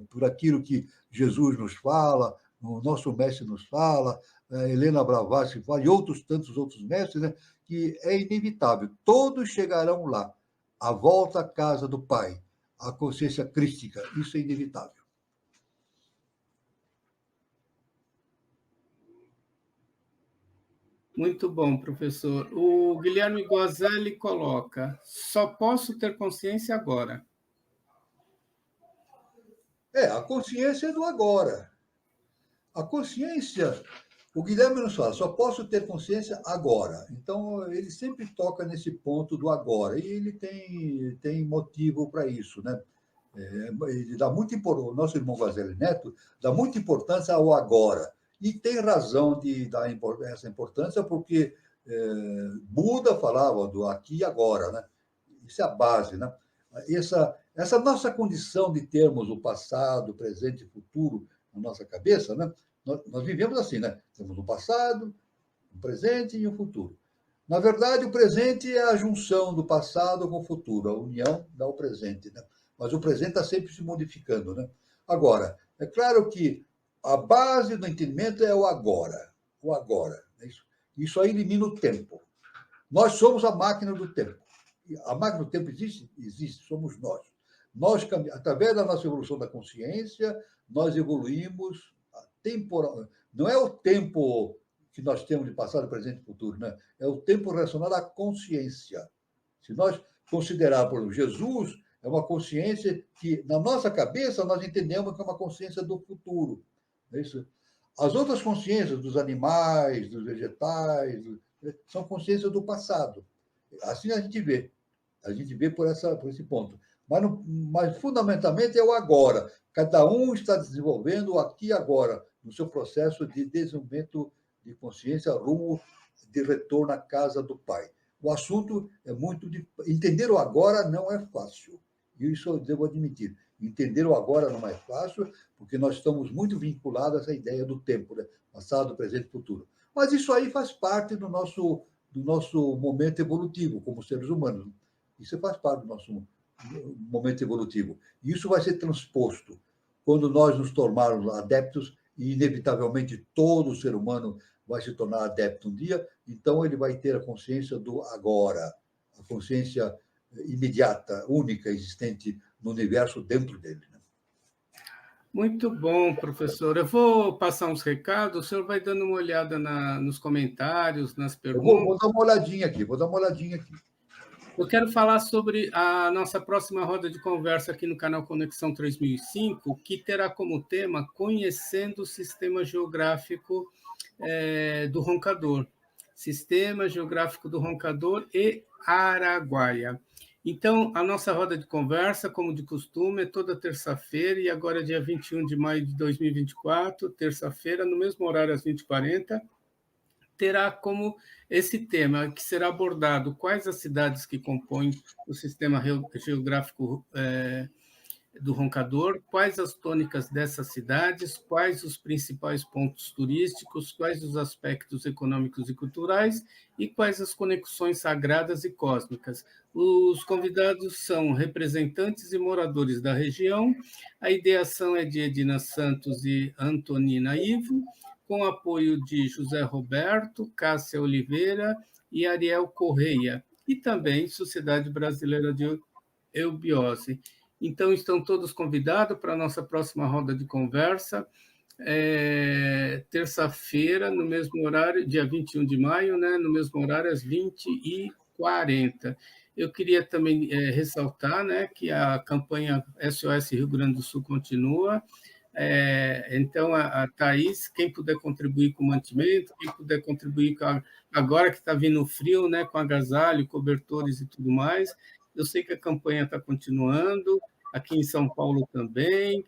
por aquilo que Jesus nos fala, o nosso mestre nos fala, Helena Blavatsky fala, e tantos outros mestres, né, que é inevitável. Todos chegarão lá. A volta à casa do Pai, a consciência crística, isso é inevitável. Muito bom, professor. O Guilherme Guazelli coloca, só posso ter consciência agora. A consciência é do agora. A consciência, o Guilherme nos fala, só posso ter consciência agora. Então, ele sempre toca nesse ponto do agora, e ele tem motivo para isso, né? Ele dá muito o nosso irmão Guazelli Neto dá muita importância ao agora. E tem razão de dar essa importância, porque Buda falava do aqui e agora, né? Isso é a base, né? Essa nossa condição de termos o passado, o presente e o futuro na nossa cabeça, né? Nós vivemos assim, né? Temos um passado, um presente e um futuro. Na verdade, o presente é a junção do passado com o futuro, a união dá o presente, né? Mas o presente está sempre se modificando, né? Agora, é claro que a base do entendimento é o agora. O agora. Né? Isso aí elimina o tempo. Nós somos a máquina do tempo. A máquina do tempo existe? Existe, somos nós. Nós, através da nossa evolução da consciência, nós evoluímos temporal. Não é o tempo que nós temos de passado, presente e futuro, né? É o tempo relacionado à consciência. Se nós considerarmos Jesus, é uma consciência que, na nossa cabeça, nós entendemos que é uma consciência do futuro. É isso? As outras consciências dos animais, dos vegetais, são consciências do passado. Assim a gente vê. A gente vê por esse ponto. Mas, fundamentalmente, é o agora. Cada um está desenvolvendo o aqui e agora, no seu processo de desenvolvimento de consciência rumo de retorno à casa do Pai. O assunto é muito de entender o agora não é fácil. Isso eu devo admitir. Entender o agora não é fácil, porque nós estamos muito vinculados a essa ideia do tempo, né? Passado, presente e futuro. Mas isso aí faz parte do nosso momento evolutivo como seres humanos. Isso faz parte do nosso momento evolutivo. E isso vai ser transposto quando nós nos tornarmos adeptos, e inevitavelmente todo ser humano vai se tornar adepto um dia, então ele vai ter a consciência do agora, a consciência imediata, única, existente no universo dentro dele. Né? Muito bom, professor. Eu vou passar uns recados, o senhor vai dando uma olhada nos comentários, nas perguntas. Eu vou dar uma olhadinha aqui, Eu quero falar sobre a nossa próxima roda de conversa aqui no canal Conexão 3005, que terá como tema Conhecendo o Sistema Geográfico do Roncador. Sistema Geográfico do Roncador e Araguaia. Então, a nossa roda de conversa, como de costume, é toda terça-feira, e agora dia 21 de maio de 2024, terça-feira, no mesmo horário, às 20h40, terá como esse tema, que será abordado quais as cidades que compõem o Sistema Geográfico do Roncador, quais as tônicas dessas cidades, quais os principais pontos turísticos, quais os aspectos econômicos e culturais e quais as conexões sagradas e cósmicas. Os convidados são representantes e moradores da região. A ideação é de Edina Santos e Antonina Ivo, com apoio de José Roberto, Cássia Oliveira e Ariel Correia, e também Sociedade Brasileira de Eubiose. Então, estão todos convidados para a nossa próxima roda de conversa, terça-feira, no mesmo horário, dia 21 de maio, né, no mesmo horário, às 20h40. Eu queria também ressaltar, né, que a campanha SOS Rio Grande do Sul continua. Então, a Thaís, quem puder contribuir com mantimento, quem puder contribuir agora que está vindo frio, né, com agasalho, cobertores e tudo mais. Eu sei que a campanha está continuando, aqui em São Paulo também,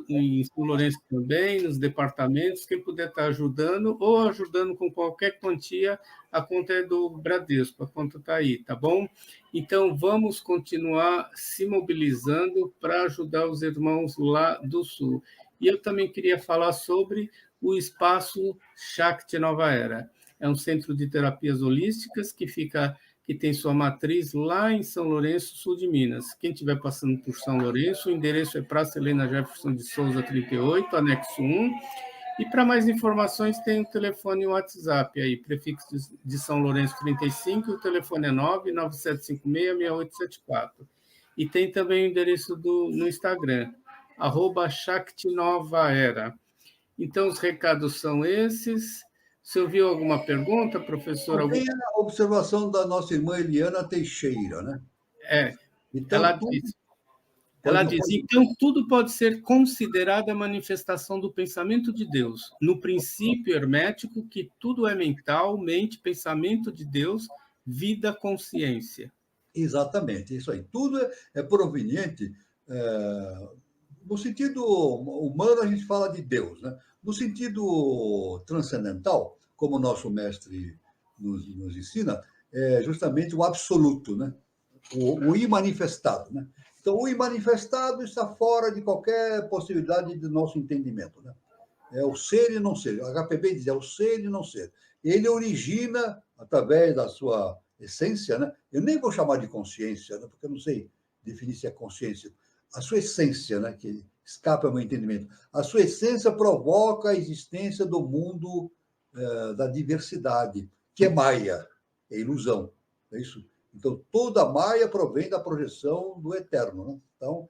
em São Lourenço também, nos departamentos. Quem puder estar ajudando, ou ajudando com qualquer quantia, a conta é do Bradesco, a conta está aí, tá bom? Então, vamos continuar se mobilizando para ajudar os irmãos lá do Sul. E eu também queria falar sobre o Espaço Shakti Nova Era. É um centro de terapias holísticas que tem sua matriz lá em São Lourenço, sul de Minas. Quem estiver passando por São Lourenço, o endereço é Praça Helena Jefferson de Souza, 38, anexo 1. E para mais informações, tem o telefone e o WhatsApp aí, prefixo de São Lourenço 35, o telefone é 99756-6874. E tem também o endereço no Instagram, @ShaktiNovaEra. Então, os recados são esses. Você ouviu alguma pergunta, professora? Tem a observação da nossa irmã Eliana Teixeira, né? Então, ela diz, então, tudo pode ser considerado a manifestação do pensamento de Deus. No princípio hermético, que tudo é mental, mente, pensamento de Deus, vida, consciência. Exatamente, isso aí. Tudo é proveniente. No sentido humano, a gente fala de Deus, né? No sentido transcendental, como o nosso mestre nos ensina, é justamente o absoluto, né? O imanifestado, né? Então, o imanifestado está fora de qualquer possibilidade do nosso entendimento, né? É o ser e não ser. O HPB diz, é o ser e não ser. Ele origina, através da sua essência, né? Eu nem vou chamar de consciência, né? Porque eu não sei definir se é consciência. A sua essência, né? Que escapa ao meu entendimento. A sua essência provoca a existência do mundo da diversidade, que é Maia, é ilusão. É isso? Então, toda a Maia provém da projeção do eterno, né? Então,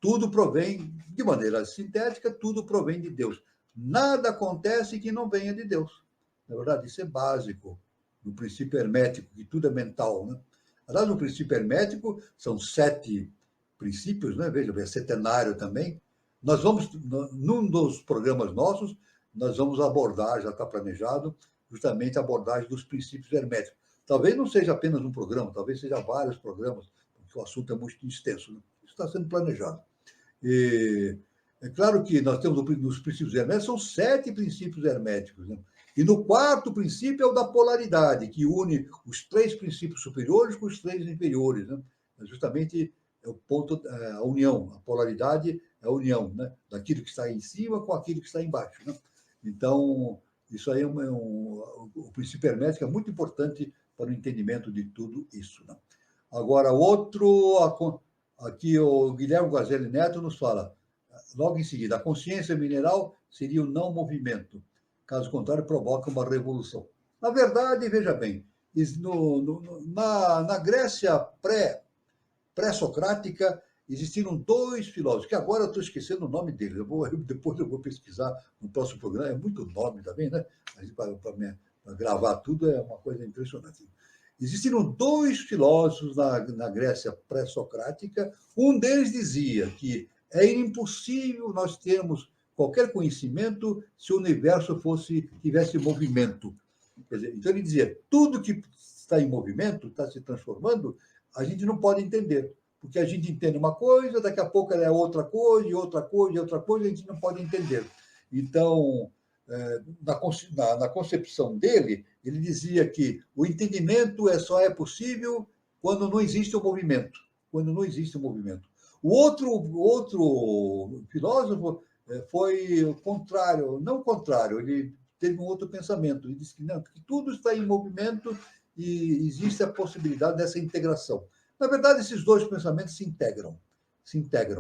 tudo provém, de maneira sintética, tudo provém de Deus. Nada acontece que não venha de Deus. Na verdade, isso é básico no princípio hermético, que tudo é mental, né? Aliás, no princípio hermético, são 7 princípios, né? Veja, é setenário também. Nós vamos, num dos programas nossos, nós vamos abordar, já está planejado, justamente a abordagem dos princípios herméticos. Talvez não seja apenas um programa, talvez seja vários programas, porque o assunto é muito extenso, né? Isso está sendo planejado. E é claro que nós temos nos princípios herméticos, são 7 princípios herméticos, né? E no 4º princípio é o da polaridade, que une os 3 princípios superiores com os 3 inferiores, né? Justamente é o ponto, a união, a polaridade é a união, né? Daquilo que está em cima com aquilo que está embaixo, né? Então, isso aí o princípio hermético é muito importante para o entendimento de tudo isso, né? Agora, aqui o Guilherme Guazelli Neto nos fala, logo em seguida, a consciência mineral seria o não movimento. Caso contrário, provoca uma revolução. Na verdade, veja bem, na Grécia pré-socrática, existiram 2 filósofos, que agora eu estou esquecendo o nome deles, depois eu vou pesquisar no próximo programa, é muito nome também, né? Para gravar tudo é uma coisa impressionante. Existiram 2 filósofos na Grécia pré-socrática, um deles dizia que é impossível nós termos qualquer conhecimento se o universo tivesse movimento. Quer dizer, então, ele dizia, tudo que está em movimento, está se transformando, a gente não pode entender. Porque a gente entende uma coisa, daqui a pouco ela é outra coisa, e outra coisa, e outra coisa, a gente não pode entender. Então, na concepção dele, ele dizia que o entendimento só é possível quando não existe o movimento. Quando não existe o movimento. O outro filósofo foi o contrário, não o contrário, ele teve um outro pensamento. Ele disse que não, que tudo está em movimento e existe a possibilidade dessa integração. Na verdade, esses dois pensamentos se integram,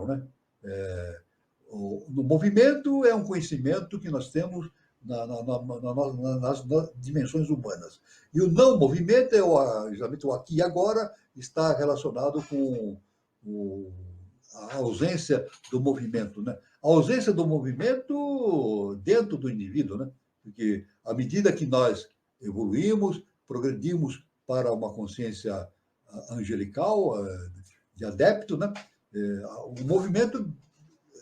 né? O movimento é um conhecimento que nós temos nas dimensões humanas. E o não movimento é justamente o aqui e agora, está relacionado com a ausência do movimento, né? A ausência do movimento dentro do indivíduo, né? Porque à medida que nós evoluímos, progredimos para uma consciência angelical, de adepto, né? O movimento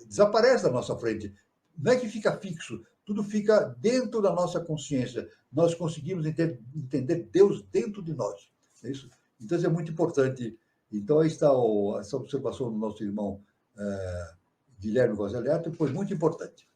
desaparece da nossa frente. Não é que fica fixo, tudo fica dentro da nossa consciência. Nós conseguimos entender Deus dentro de nós. É isso? Então, isso é muito importante. Então, aí está essa observação do nosso irmão Guilherme Gozeliato, foi muito importante.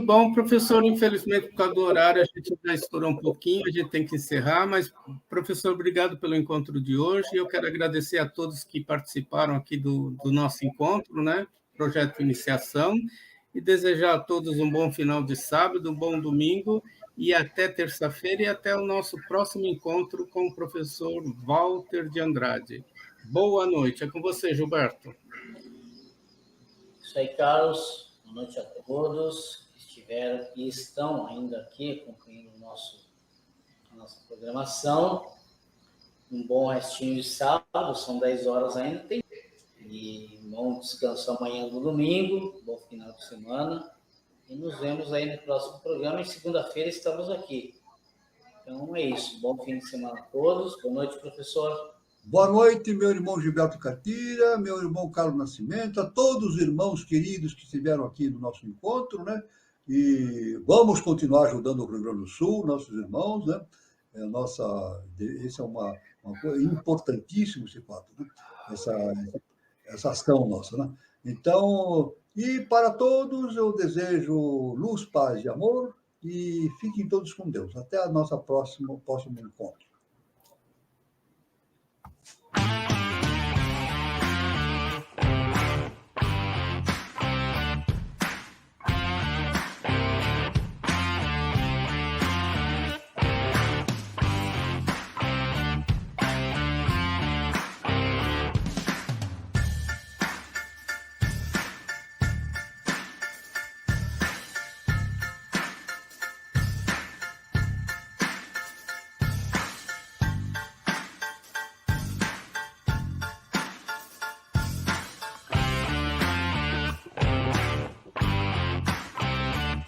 Bom, professor, infelizmente, por causa do horário, a gente já estourou um pouquinho, a gente tem que encerrar, mas, professor, obrigado pelo encontro de hoje. Eu quero agradecer a todos que participaram aqui do nosso encontro, né? Projeto Iniciação, e desejar a todos um bom final de sábado, um bom domingo, e até terça-feira, e até o nosso próximo encontro com o professor Walter de Andrade. Boa noite. É com você, Gilberto. Isso aí, Carlos. Boa noite a todos que estiveram e estão ainda aqui acompanhando a nossa programação. Um bom restinho de sábado, são 10 horas ainda. E bom descanso amanhã no domingo, bom final de semana. E nos vemos aí no próximo programa. E segunda-feira estamos aqui. Então é isso. Bom fim de semana a todos. Boa noite, professor. Boa noite, meu irmão Gilberto Catira, meu irmão Carlos Nascimento, a todos os irmãos queridos que estiveram aqui no nosso encontro, né? E vamos continuar ajudando o Rio Grande do Sul, nossos irmãos, né? Esse é uma coisa importantíssima, esse fato, né? Essa ação nossa, né? Então, e para todos eu desejo luz, paz e amor, e fiquem todos com Deus. Até a nossa próximo encontro.